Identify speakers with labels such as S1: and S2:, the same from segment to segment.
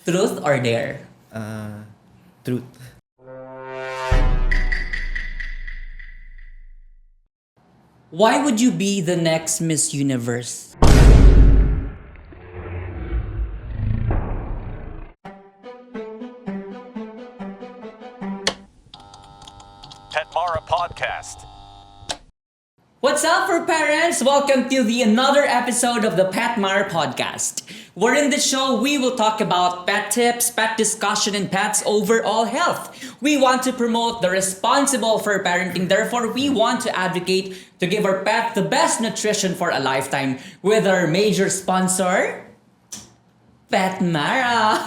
S1: Truth or dare?
S2: Truth.
S1: Why would you be the next Miss Universe?
S3: Petmara Podcast.
S1: What's up for parents? Welcome to another episode of the Pet Mar Podcast. Where in this show, we will talk about pet tips, pet discussion, and pets' overall health. We want to promote the responsible fur parenting. Therefore, we want to advocate to give our pet the best nutrition for a lifetime with our major sponsor, Pet Mara.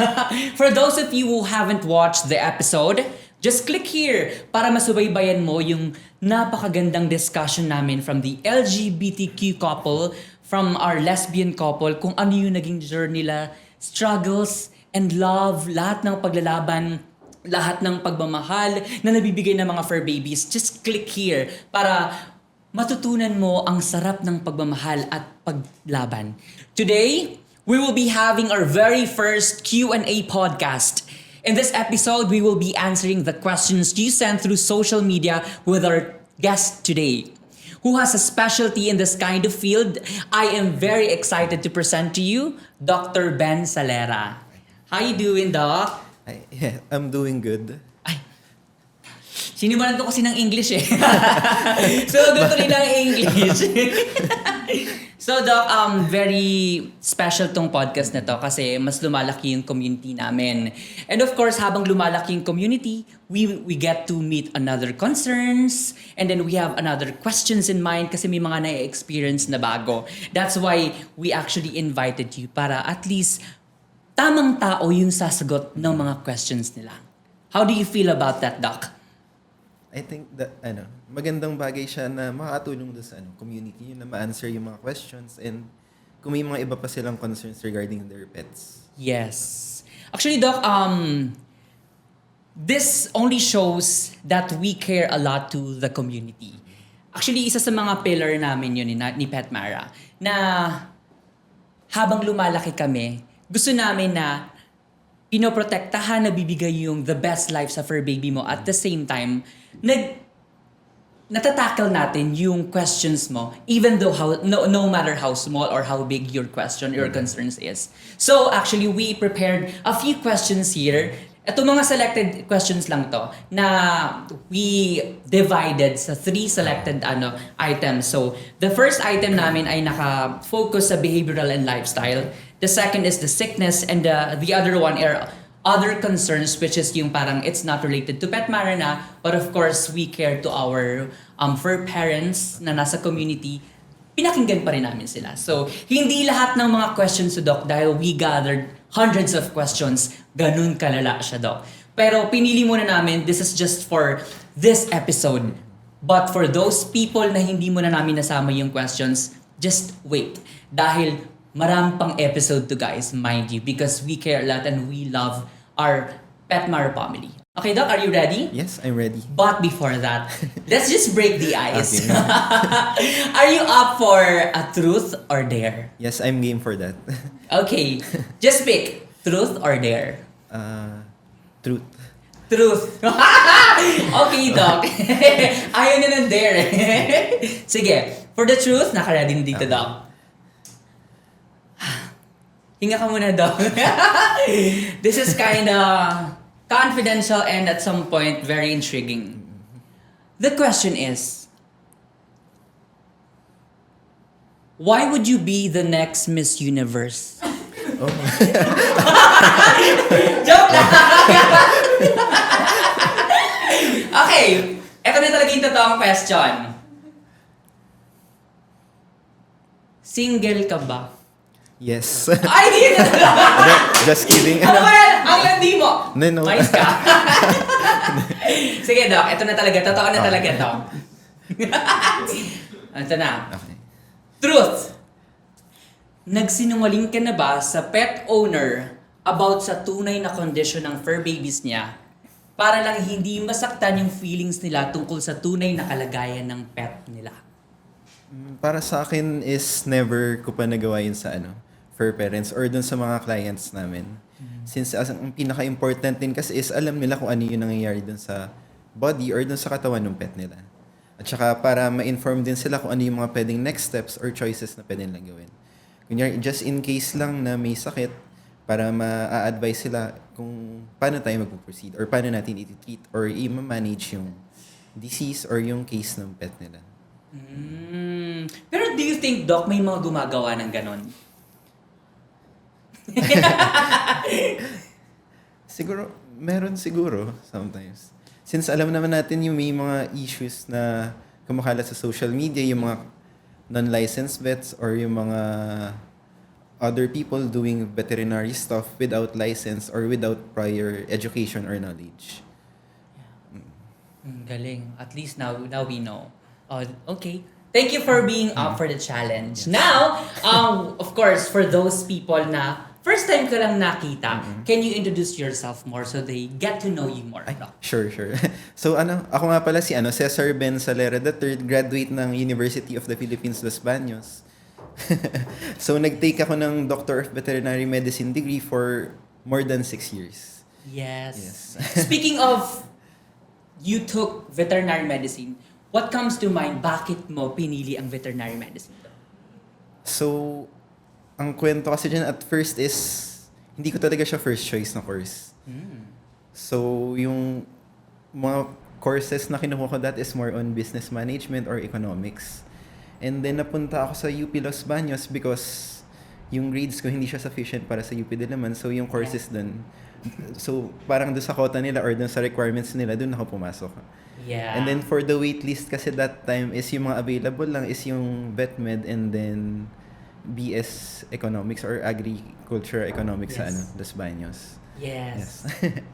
S1: For those of you who haven't watched the episode, just click here para masubaybayan mo yung napakagandang discussion namin from the LGBTQ couple, from our lesbian couple, kung ano yung naging journey nila, struggles and love, lahat ng paglalaban, lahat ng pagmamahal na nabibigay ng mga fur babies. Just click here para matutunan mo ang sarap ng pagmamahal at paglaban. Today, we will be having our very first Q&A podcast. In this episode, we will be answering the questions you sent through social media with our guest today, who has a specialty in this kind of field. I am very excited to present to you Dr. Ben Salera. How you doing, Doc?
S2: I'm doing good.
S1: Ay, sinimulan ko kasi ng English eh. So, tutuloy na ang English. So, Doc, very special tong podcast na to kasi mas lumalaki yung community namin. And of course, habang lumalaki yung community, we get to meet another concerns, and then we have another questions in mind kasi may mga na-experience na bago. That's why we actually invited you para at least tamang tao yung sasagot ng mga questions nila. How do you feel about that, Doc?
S2: I think that magandang bagay siya na makakatulong doon sa community yun na ma-answer yung mga questions, and kung may mga iba pa silang concerns regarding their pets.
S1: Yes. Actually, Doc, this only shows that we care a lot to the community. Actually, isa sa mga pillar namin yun ni Pet Mara, na habang lumalaki kami, gusto namin na pinoprotektahan, na bibigay yung the best life sa fur baby mo. At the same time, natatackle natin yung questions mo, even though no matter how small or how big your question or concerns is. So actually, we prepared a few questions here. Ito mga selected questions lang to na we divided sa 3 selected items. So the first item namin ay naka-focus sa behavioral and lifestyle. The second is the sickness, and the other one are other concerns, which is yung parang it's not related to Pet Mara na, but of course we care to our fur parents na nasa community. Pinakinggan pa rin namin sila. So hindi lahat ng mga questions to Doc, dahil we gathered hundreds of questions, ganun kalala siya, Doc. Pero pinili muna namin, this is just for this episode. But for those people na hindi mo na namin nasama yung questions, just wait. Dahil marami pang episode to, guys, mind you, because we care a lot and we love our Pet Mara family. Okay, Doc, are you ready?
S2: Yes, I'm ready.
S1: But before that, let's just break the ice.
S2: Okay.
S1: Are you up for a truth or dare?
S2: Yes, I'm game for that.
S1: Okay, just pick truth or dare.
S2: Truth.
S1: Truth. Okay, Doc. Ayaw na ng dare. Sige, for the truth, naka-ready na dito, Doc. Hinga ka muna, Doc. This is kinda confidential and at some point very intriguing. The question is, why would you be the next Miss Universe?
S2: Oh.
S1: Joke lang! Okay, eto na talaga yung totoong question. Single ka ba?
S2: Yes.
S1: Ay, hindi na talaga!
S2: Just kidding.
S1: Ano ba yan? Ang landi mo!
S2: No.
S1: Mais ka. Sige, Doc. Ito na talaga. Totoo na talaga to. Ito na.
S2: Okay.
S1: Truth. Nagsinungaling ka na ba sa pet owner about sa tunay na kondisyon ng fur babies niya para lang hindi masaktan yung feelings nila tungkol sa tunay na kalagayan ng pet nila?
S2: Para sa akin is never ko pa nagawa yun sa fur parents or dun sa mga clients namin. Since ang pinaka-important din kasi is alam nila kung ano yung nangyayari dun sa body or dun sa katawan ng pet nila. At saka para ma-inform din sila kung ano yung mga pwedeng next steps or choices na pwedeng lang gawin. Kunyari, just in case lang na may sakit, para ma-advise sila kung paano tayo mag-proceed or paano natin i-treat or i-manage yung disease or yung case ng pet nila.
S1: Pero do you think, Doc, may mga gumagawa ng ganon?
S2: Meron siguro sometimes. Since alam naman natin yung may mga issues na kumakalat sa social media, yung mga non-licensed vets or yung mga other people doing veterinary stuff without license or without prior education or knowledge.
S1: Galing. At least now we know. Oh, okay. Thank you for being up for the challenge. Now, of course, for those people na first time ka lang nakita, can you introduce yourself more so they get to know you more?
S2: Sure. So ako nga pala si Cesar Ben Salera III, graduate ng University of the Philippines, Los Baños. So nag-take ako ng Doctor of Veterinary Medicine degree for more than 6 years.
S1: Yes. Speaking of, you took veterinary medicine. What comes to mind? Bakit mo pinili ang veterinary medicine?
S2: So, ang kwento kasi dyan at first is, hindi ko talaga siya first choice na course. So, yung mga courses na kinuha ko that is more on business management or economics. And then, napunta ako sa UP Los Baños because yung grades ko hindi siya sufficient para sa UP Diliman. So, yung courses dun, so parang doon sa quota nila or doon sa requirements nila, doon ako pumasok.
S1: Yeah.
S2: And then, for the waitlist kasi that time is yung mga available lang is yung vet med and then BS Economics or Agriculture Economics sa Los Baños.
S1: Yes.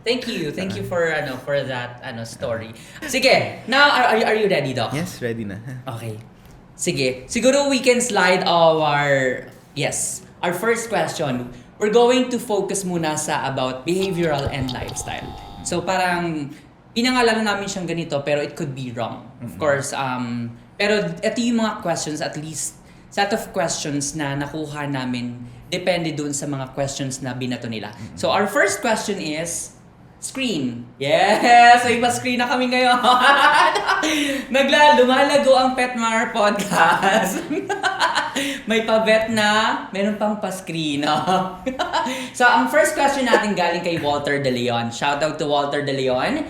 S1: Thank you for that story. Sige, now are you ready, Doc?
S2: Yes, ready na.
S1: Okay. Sige, siguro we can slide our first question. We're going to focus muna sa about behavioral and lifestyle. So parang pinangalan namin siyang ganito pero it could be wrong. Of course, pero ito yung mga questions, at least set of questions na nakuha namin depende dun sa mga questions na binato nila. So our first question is screen. Yes! May pa-screen na kami ngayon. Lumalago ang Petmar Podcast. May pa-vet na, meron pang pa-screen. So ang first question natin galing kay Walter De Leon. Shout out to Walter De Leon.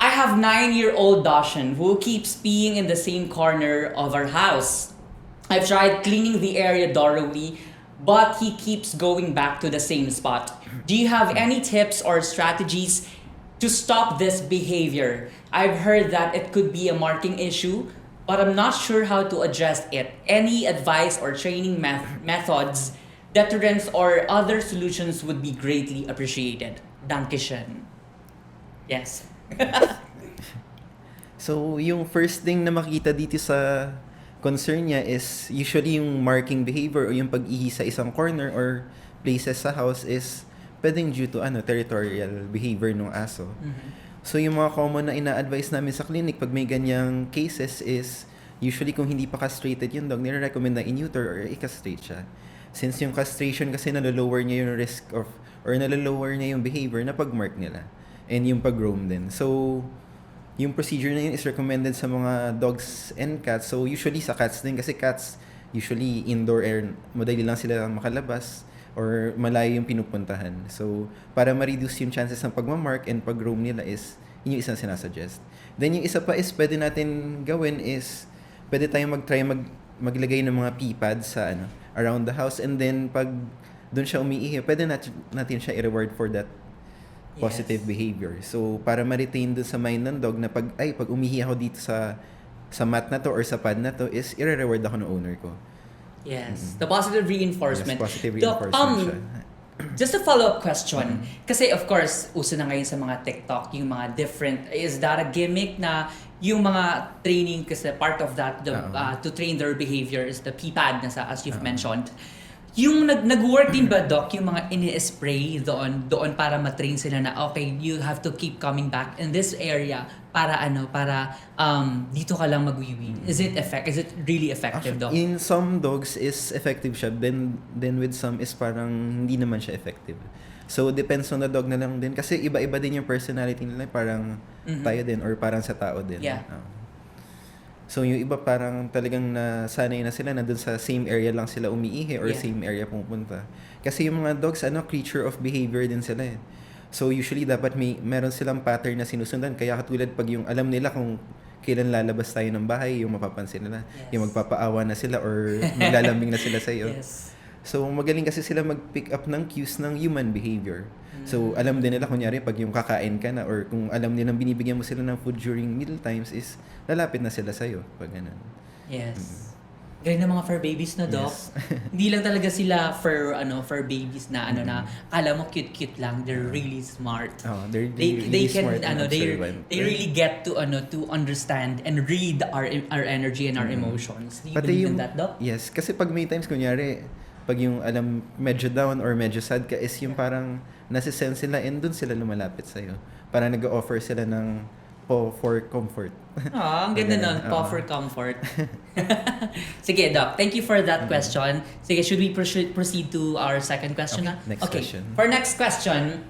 S1: I have 9-year-old Dachshund who keeps peeing in the same corner of our house. I've tried cleaning the area thoroughly, but he keeps going back to the same spot. Do you have any tips or strategies to stop this behavior? I've heard that it could be a marking issue, but I'm not sure how to address it. Any advice or training methods, deterrents, or other solutions would be greatly appreciated. Dankeschön. Yes.
S2: So, yung first thing na makita dito sa concern niya is usually yung marking behavior o yung pag-ihi sa isang corner or places sa house is pwedeng due to territorial behavior ng aso. So yung mga common na ina-advise namin sa clinic pag may ganyang cases is usually kung hindi pa castrated yung dog, nire-recommend na in-neuter or i-castrate siya. Since yung castration kasi nalolower niya yung risk of or nalolower niya yung behavior na pag-mark nila and yung pag-roam din. So yung procedure na yun is recommended sa mga dogs and cats. So, usually sa cats din. Kasi cats, usually indoor air, madali lang sila makalabas or malayo yung pinupuntahan. So, para ma-reduce yung chances ng pagmamark and pag-roam nila is, yun yung isang sinasuggest. Then, yung isa pa is, pwede natin gawin is, pwede tayong maglagay ng mga pee pads sa, around the house. And then, pag doon siya umiihi, pwede natin siya i-reward for that positive behavior. So, para ma-retain dun sa mind ng dog na pag umihi ako dito sa mat na to or sa pad na to is i-reward ako ng owner ko.
S1: Yes. The positive reinforcement.
S2: Yes, positive reinforcement siya.
S1: Just a follow-up question. Kasi of course, uso na ngayon sa mga TikTok, yung mga different, is that a gimmick na yung mga training, kasi part of that, to train their behavior is the pee pad na as you've mentioned. Yung nag-work din ba, Doc, yung mga ini-spray doon para matrain sila na, okay, you have to keep coming back in this area para dito ka lang magwiwi. Is it really effective, Doc?
S2: In some dogs is effective siya, then with some is parang hindi naman siya effective. So depends on the dog na lang din kasi iba-iba din yung personality nila, parang tayo din or parang sa tao din.
S1: Yeah.
S2: So yung iba parang talagang nasanay na sila na dun sa same area lang sila umiihi or
S1: Yeah.
S2: same area pupunta. Kasi yung mga dogs creature of behavior din sila eh. So usually dapat meron silang pattern na sinusundan, kaya katulad pag yung alam nila kung kailan lalabas tayo ng bahay, yung mapapansin nila,
S1: Yes.
S2: yung magpapaawa na sila or maglalambing na sila sa iyo.
S1: Yes.
S2: So magaling kasi sila mag-pick up ng cues ng human behavior. So alam din nila kunyari pag yung kakain ka na or kung alam nilang binibigyan mo sila ng food during meal times is lalapit na sila sa iyo pag ganun.
S1: Yes. Galing na mga fur babies na, Doc.
S2: Yes.
S1: Hindi lang talaga sila fur babies na na kala mo cute lang. They're really smart.
S2: Oh, they're
S1: They
S2: really
S1: can
S2: smart and observant.
S1: they really get to understand and read our energy and our emotions. Do you believe in that, Doc?
S2: Yes, kasi pag may times kunyari pag yung alam medyo down or medyo sad ka is yung parang nasisense sila and dun sila lumalapit sa iyo. Parang nag-offer sila ng paw for comfort.
S1: Ang ganda nun.
S2: Oo.
S1: Paw for comfort. Sige, Doc. Thank you for that question. Sige, should we proceed to our second question
S2: Okay,
S1: na?
S2: next question.
S1: For next question,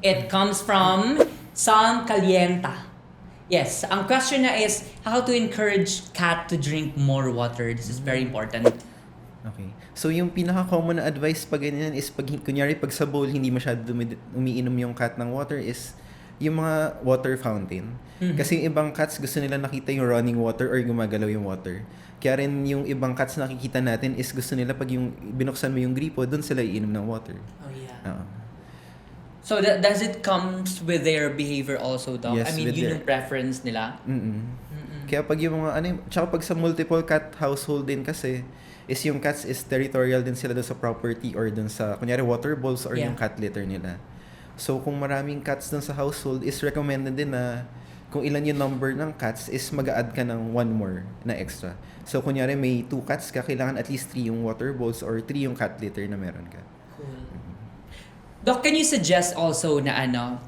S1: it comes from San Calienta. Yes, ang question na is how to encourage cat to drink more water. This is very important.
S2: Okay. So yung pinaka-common na advice pag ganyan is kunyari pag sa bowl hindi masyado umiinom yung cat ng water is yung mga water fountain. Kasi yung ibang cats gusto nila nakita yung running water or gumagalaw yung water. Kaya rin yung ibang cats nakikita natin is gusto nila pag yung binuksan mo yung gripo, doon sila iinom ng water.
S1: Oh yeah.
S2: Oo.
S1: So does it comes with their behavior also, Doc? I
S2: Yes,
S1: mean,
S2: with
S1: yun
S2: their-
S1: yung preference nila.
S2: Kaya pag yung mga tsaka pag sa multiple cat household din kasi is yung cats is territorial din sila doon sa property or doon sa kunyari water bowls or
S1: Yeah.
S2: yung cat litter nila. So kung maraming cats doon sa household is recommended din na kung ilan yung number ng cats is mag-add ka ng one more na extra. So kunyari may 2 cats ka, kailangan at least 3 yung water bowls or 3 yung cat litter na meron ka.
S1: Cool. Doc, can you suggest also na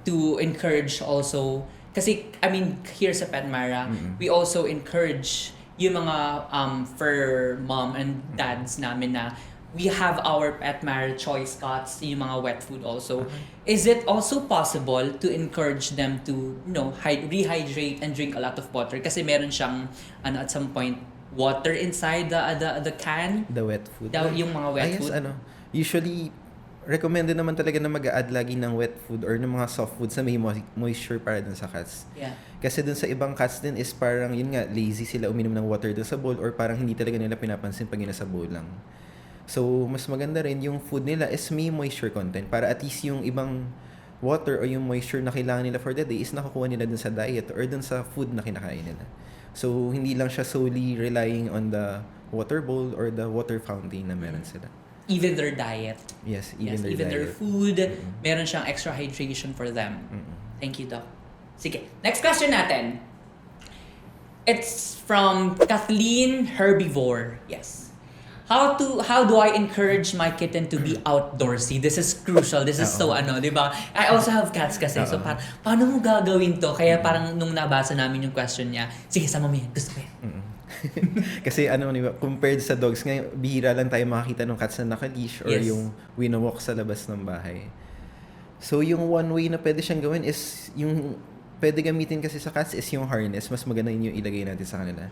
S1: to encourage also, kasi I mean here sa Petmara, we also encourage yung mga fur mom and dads namin na we have our Petmara choice cuts, yung mga wet food also. Is it also possible to encourage them to rehydrate and drink a lot of water kasi meron siyang at some point water inside the can?
S2: The wet food.
S1: Yung mga wet
S2: Yes,
S1: food?
S2: usually recommended naman talaga na mag-add lagi ng wet food or ng mga soft foods na may moisture para dun sa cats.
S1: Yeah.
S2: Kasi dun sa ibang cats din is parang yun nga, lazy sila uminom ng water dun sa bowl or parang hindi talaga nila pinapansin pag yun nasa bowl lang. So, mas maganda rin yung food nila is may moisture content para at least yung ibang water o yung moisture na kailangan nila for the day is nakukuha nila dun sa diet or dun sa food na kinakain nila. So, hindi lang siya solely relying on the water bowl or the water fountain na meron sila.
S1: Even their diet.
S2: Yes,
S1: Yes,
S2: even
S1: even
S2: their
S1: their
S2: diet.
S1: food, meron siyang extra hydration for them. Thank you, Doc. Sige, next question natin. It's from Kathleen Herbivore. Yes. How do I encourage my kitten to be outdoorsy? This is crucial. This is so di ba? I also have cats kasi. So paano mo gagawin to? Kaya parang nung nabasa namin yung question niya, sige, sama mo yan. Gusto ko yan.
S2: Kasi compared sa dogs, ngayon, bihira lang tayo makakita ng cats na naka-leash or
S1: Yes.
S2: yung winawalk sa labas ng bahay. So yung one way na pwede siyang gawin is yung pwede gamitin kasi sa cats is yung harness. Mas maganda yun yung ilagay natin sa kanila.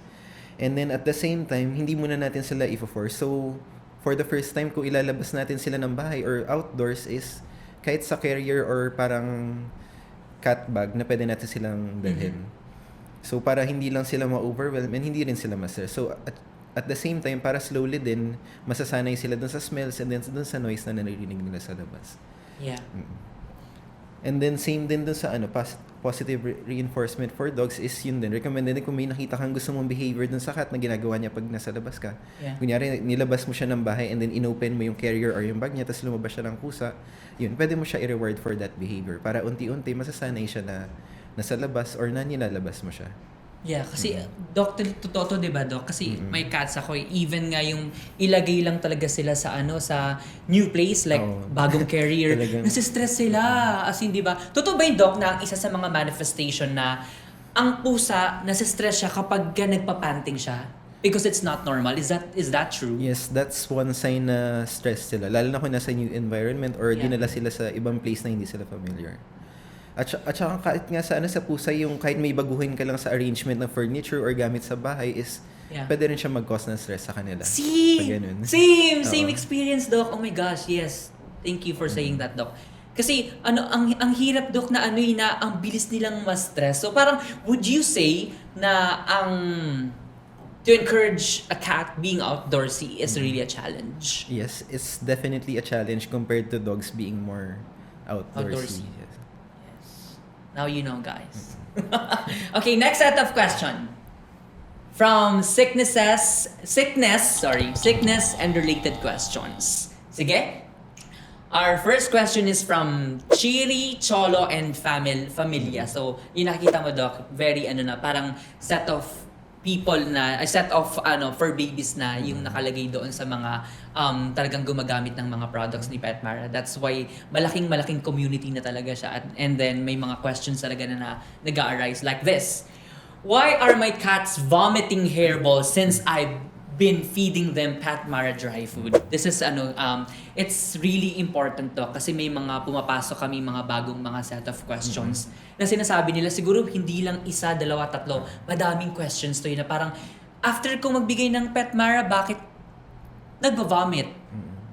S2: And then at the same time, hindi muna natin sila i-force. So for the first time, kung ilalabas natin sila ng bahay or outdoors is kahit sa carrier or parang cat bag na pwede natin silang dalhin. So para hindi lang sila ma-overwhelm and hindi rin sila ma-stress. So at the same time, para slowly din, masasanay sila dun sa smells and then dun sa noise na naririnig nila sa labas.
S1: Yeah.
S2: And then same din dun sa positive reinforcement for dogs is yun din. Recommended din kung may nakita kang gusto mong behavior dun sa cat na ginagawa niya pag nasa labas ka.
S1: Yeah.
S2: Kunyari, nilabas mo siya ng bahay and then inopen mo yung carrier or yung bag niya tapos lumabas siya ng kusa. Yun, pwede mo siya i-reward for that behavior para unti-unti masasanay siya na nasa labas or na nilalabas mo siya.
S1: Yeah, kasi Doc, totoo to, 'di ba, Doc? Kasi may cats ako, even nga yung ilagay lang talaga sila sa sa new place like
S2: Oo.
S1: bagong career,
S2: Talagang-
S1: nasi-stress sila. As in, 'di ba? Totoo ba yung Doc na ang isa sa mga manifestation na ang pusa nasi-stress siya kapag nagpapanting siya? Because it's not normal. Is that true?
S2: Yes, that's one sign na stress sila. Lalo na kung nasa new environment or
S1: Yeah.
S2: dinala sila sa ibang place na hindi sila familiar. At saka kahit nga sa pusa, yung kahit may baguhin ka lang sa arrangement ng furniture or gamit sa bahay is
S1: Yeah.
S2: pwede rin siya mag-cause ng stress sa kanila. Pag ganun.
S1: Same
S2: Oo.
S1: experience, Doc. Oh my gosh, yes. Thank you for saying that, Doc. Kasi ang hirap, Doc, na na ang bilis nilang ma-stress. So parang would you say na to encourage a cat being outdoorsy is really a challenge?
S2: Yes, it's definitely a challenge compared to dogs being more
S1: Outdoorsy.
S2: outdoorsy. Yes.
S1: Now you know, guys. Okay, next set of question. From sickness and related questions. Sige? Our first question is from Chiri, Cholo, and Familia. So, yung nakikita mo, Doc, very parang set of people na, a set of fur babies na yung nakalagay doon sa mga talagang gumagamit ng mga products ni Petmara. That's why malaking community na talaga siya. And then may mga questions talaga na nag-arise like this. Why are my cats vomiting hairballs since I've been feeding them Petmara dry food? This is it's really important to kasi may mga pumapasok kami mga bagong mga set of questions na sinasabi nila siguro hindi lang isa, dalawa, tatlo, madaming questions to yun na parang after kong magbigay ng Petmara, bakit nagva-vomit?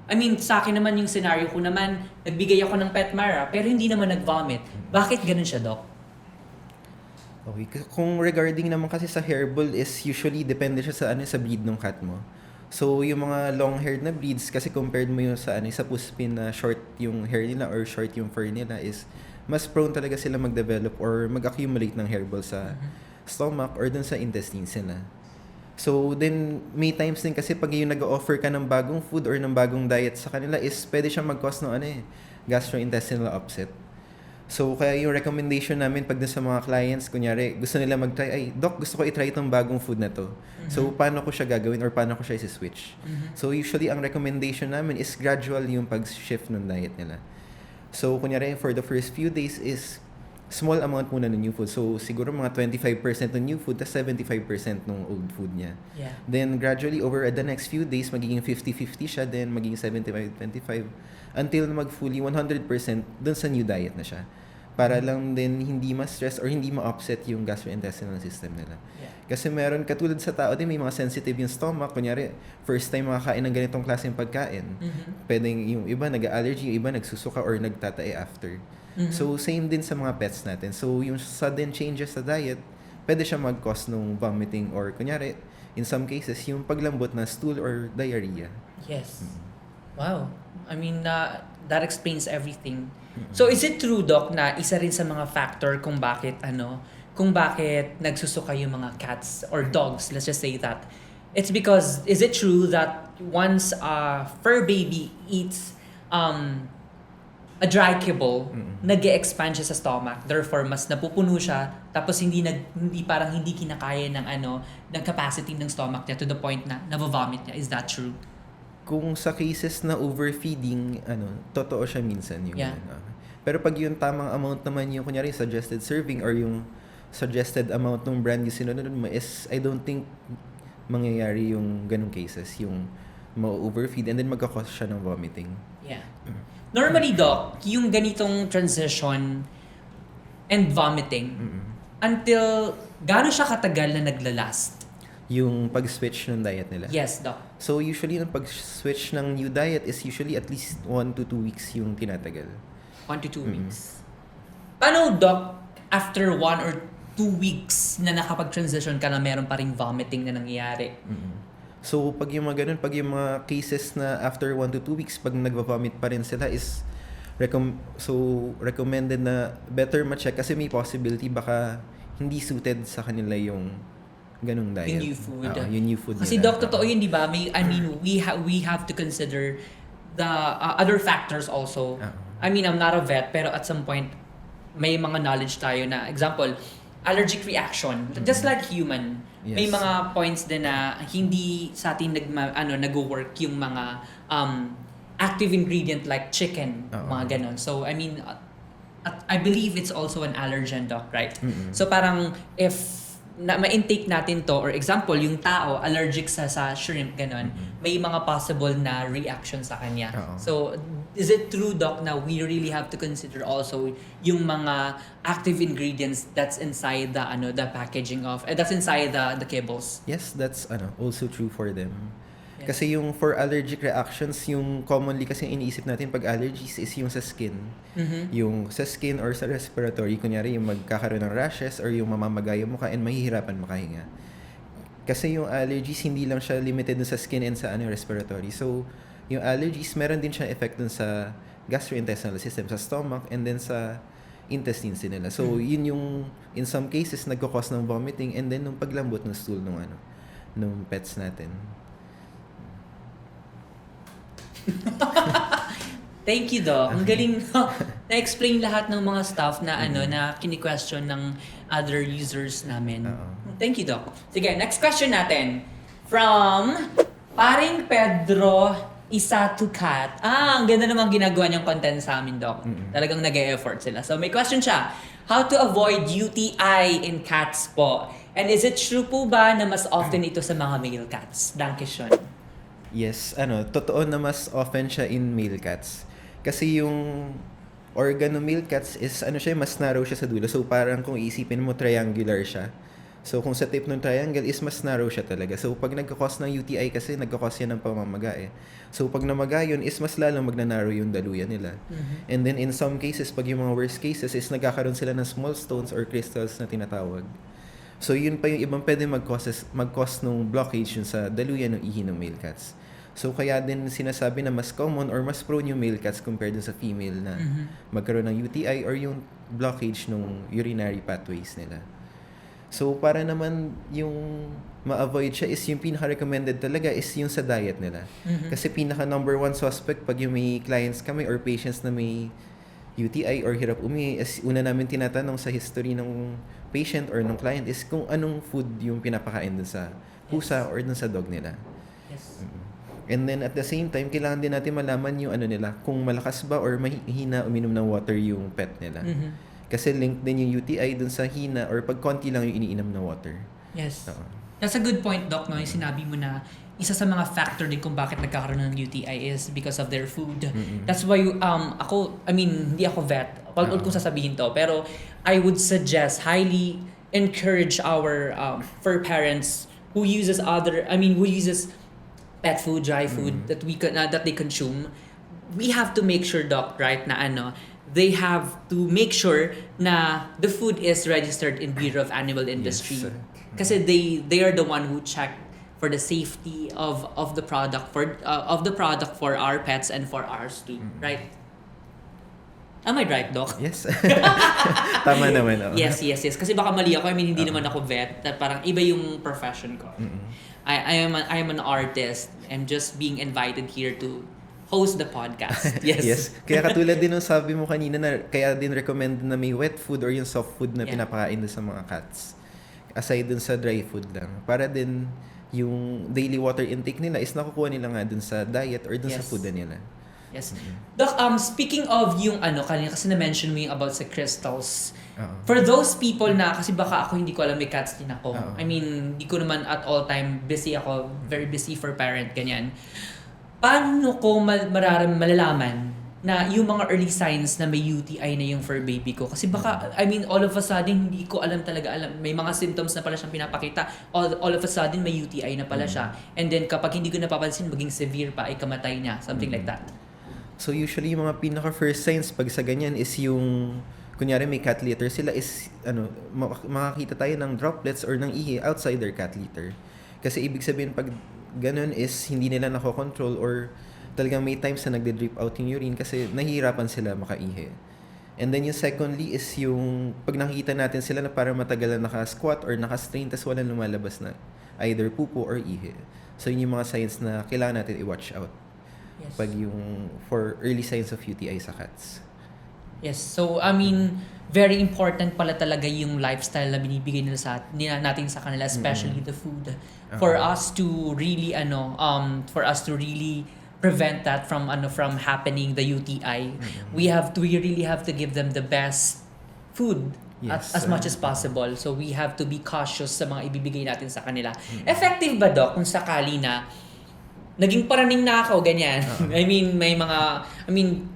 S1: I mean, sa akin naman yung scenario ko naman, nagbigay ako ng Petmara pero hindi naman nag-vomit. Bakit ganun siya, Doc?
S2: Okay, kung regarding naman kasi sa hairball is usually depende siya sa breed ng cat mo. So yung mga long-haired na breeds kasi compared mo yung sa puspin na short yung hair nila or short yung fur nila is mas prone talaga sila mag-develop or mag-accumulate ng hairball sa stomach or dun sa intestines nila. So then may times din kasi pag yung nag-offer ka ng bagong food or ng bagong diet sa kanila is pwede siyang mag-cause ng gastrointestinal upset. So, kaya yung recommendation namin pag dun sa mga clients, kunyari, gusto nila mag-try, ay, Doc, gusto ko i-try itong bagong food na to. So, paano ko siya gagawin or paano ko siya isi-switch? So, usually, ang recommendation namin is gradual yung pag-shift ng diet nila. So, kunyari, for the first few days is small amount muna ng new food. So, siguro mga 25% ng new food, tas 75% ng old food niya.
S1: Yeah.
S2: Then, gradually, over the next few days, magiging 50-50 siya, then magiging 75-25, until mag-fully 100% dun sa new diet na siya. Para lang din hindi ma-stress or hindi ma-upset yung gastrointestinal system nila.
S1: Yeah.
S2: Kasi meron, katulad sa tao din, may mga sensitive yung stomach. Kunyari, first time makakain ng ganitong klaseng pagkain. Pwedeng yung iba nag-allergy, yung iba nagsusuka or nagtatae after. So, same din sa mga pets natin. So, yung sudden changes sa diet, pwede siya mag-cause ng vomiting or kunyari, in some cases, yung paglambot na stool or diarrhea.
S1: Yes. Wow. I mean, that explains everything. So, is it true, Doc, na isa rin sa mga factor kung bakit nagsusuka yung mga cats or dogs, let's just say that, it's because, is it true that once a fur baby eats a dry kibble, nag-e-expand siya sa stomach, therefore mas napupuno siya, tapos hindi kinakaya ng capacity ng stomach niya to the point na navo-vomit niya. Is that true?
S2: Kung sa cases na overfeeding, totoo siya minsan yung
S1: Yeah.
S2: Pero pag yung tamang amount naman yung kunyari suggested serving or yung suggested amount ng brand yung sinunod mo is I don't think mangyayari yung ganung cases, yung ma-overfeed and then magkakause siya ng vomiting.
S1: Yeah. Normally, Doc, yung ganitong transition and vomiting, until gaano siya katagal na naglalast?
S2: Yung pag-switch ng diet nila.
S1: Yes, Doc.
S2: So usually yung pag-switch ng new diet is usually at least 1 to 2 weeks yung tinatagal.
S1: 1 to 2 weeks. Paano, Doc, after 1 or 2 weeks na nakapag-transition ka na meron pa ring vomiting na nangyayari?
S2: So pag yung mga ganun, pag yung mga cases na after 1 to 2 weeks, pag nagva-vomit pa rin sila is recommended na better ma-check kasi may possibility baka hindi suited sa kanila yung ganung diet.
S1: Yung new food.
S2: Yung new food
S1: Kasi,
S2: nila.
S1: Doc, totoo yun, di ba? We have to consider the other factors also. I mean, I'm not a vet, pero at some point, may mga knowledge tayo na, example, allergic reaction. Just like human. May
S2: Yes.
S1: mga points din na hindi sa atin nag-work yung mga active ingredient like chicken,
S2: Oo.
S1: mga ganon. So, I mean, I believe it's also an allergen, doc, right? So, parang if ma-intake natin to, or example, yung tao allergic sa shrimp, ganon, may mga possible na reaction sa kanya.
S2: Oo.
S1: So, is it true, Doc, na we really have to consider also yung mga active ingredients that's inside the packaging of, that's inside the kibbles?
S2: Yes, that's also true for them.
S1: Yes.
S2: Kasi yung for allergic reactions, yung commonly kasi iniisip natin pag allergies is yung sa skin. Yung sa skin or sa respiratory, kunyari yung magkakaroon ng rashes or yung mamamagay yung mukha and mahihirapan makahinga. Kasi yung allergies, hindi lang siya limited dun sa skin and sa respiratory. So, yung allergies, meron din siya effect dun sa gastrointestinal system, sa stomach, and then sa intestines din nila. So, yun yung, in some cases, nagkakos ng vomiting and then nung paglambot ng stool nung pets natin.
S1: Thank you, Doc. Ang galing na-explain lahat ng mga stuff na na kini-question ng other users namin. Thank you, Doc. Sige, next question natin. From Paring Pedro Isatukat. Ang ganda namang ginagawa niyang content sa amin, Doc. Talagang nag-e-effort sila. So may question siya. How to avoid UTI in cats po? And is it true po ba na mas often ito sa mga male cats? Dankeschön.
S2: Yes, totoo na mas often siya in male cats. Kasi yung organ ng male cats is siya, mas narrow siya sa dulo. So parang kung iisipin mo triangular siya. So kung sa tip ng triangle is mas narrow siya talaga. So pag nagkakos ng UTI kasi nagkakos yan ng pamamaga eh. So pag namaga yun is mas lalong magnanarrow yung daluyan nila. And then in some cases, pag yung mga worst cases is nagkakaroon sila ng small stones or crystals na tinatawag. So yun pa yung ibang pwede mag-cause nung blockage yun sa daluyan ng ihi ng male cats. So kaya din sinasabi na mas common or mas prone yung male cats compared dun sa female na magkaroon ng UTI or yung blockage nung urinary pathways nila. So para naman yung ma-avoid siya is yung pinaka-recommended talaga is yung sa diet nila. Kasi pinaka number one suspect pag yung may clients kami or patients na may UTI or hirap umihi is una namin tinatanong sa history ng patient or ng client is kung anong food yung pinapakain dun sa pusa or dun sa dog nila.
S1: Yes.
S2: And then at the same time, kailangan din natin malaman yung nila, kung malakas ba or mahina uminom ng water yung pet nila. Kasi linked din yung UTI dun sa hina or pag konti lang yung iniinom na water.
S1: Yes.
S2: Oo.
S1: That's a good point, Doc, no? Yung sinabi mo na isa sa mga factor din kung bakit nagkakaroon ng UTI is because of their food. That's why hindi ako vet. Kung sasabihin to, pero I would suggest, highly encourage our fur parents who uses pet food, dry food that they consume. We have to make sure, Doc, right, na they have to make sure na the food is registered in Bureau of Animal Industry.
S2: Yes.
S1: Kasi they are the one who check for the safety of the product for our pets and for ours too, right? Am I right, Doc?
S2: Yes. Tama naman.
S1: Yes. Kasi baka mali ako. Hindi naman ako vet. Parang iba yung profession ko. I am an artist. I'm just being invited here to host the podcast. Yes.
S2: Kaya katulad din ng sabi mo kanina na kaya din recommend na may wet food or yung soft food na
S1: Yeah.
S2: pinapakain dun sa mga cats. Aside dun sa dry food lang. Para din yung daily water intake nila is nakukuha nila nga dun sa diet or dun sa
S1: Yes.
S2: food nila.
S1: Yes. Doc, speaking of yung kanina kasi na-mention mo yung about sa crystals.
S2: Oo.
S1: For those people na, kasi baka ako hindi ko alam, may cats din ako.
S2: Oo.
S1: Hindi ko naman at all time busy ako, very busy for parent, ganyan. Paano ko malalaman na yung mga early signs na may UTI na yung fur baby ko? Kasi baka, all of a sudden, hindi ko talaga alam. May mga symptoms na pala siyang pinapakita. All of a sudden, may UTI na pala siya. And then, kapag hindi ko napapansin, maging severe pa, ay kamatay niya. Something like that.
S2: So usually yung mga pinaka first signs pag sa ganyan is yung kunyari may cat litter sila is makakita tayo ng droplets or ng ihi outside their cat litter. Kasi ibig sabihin pag ganun is hindi nila nakokontrol or talagang may times na nagde-drip out yung urine kasi nahihirapan sila makaihi. And then yung secondly is yung pag nakikita natin sila na parang matagal na naka-squat or naka-strain tas walang lumalabas na either pupo or ihi. So yun yung mga signs na kailangan natin i-watch out.
S1: Yes.
S2: Pag yung for early signs of UTI sa cats.
S1: Yes. So, very important pala talaga yung lifestyle na binibigay natin sa kanila, especially the food. For us to really prevent that from happening, the UTI, we really have to give them the best food as much as possible. So we have to be cautious sa mga ibibigay natin sa kanila. Effective ba, Doc, kung sakali na naging paraning na ako, ganyan?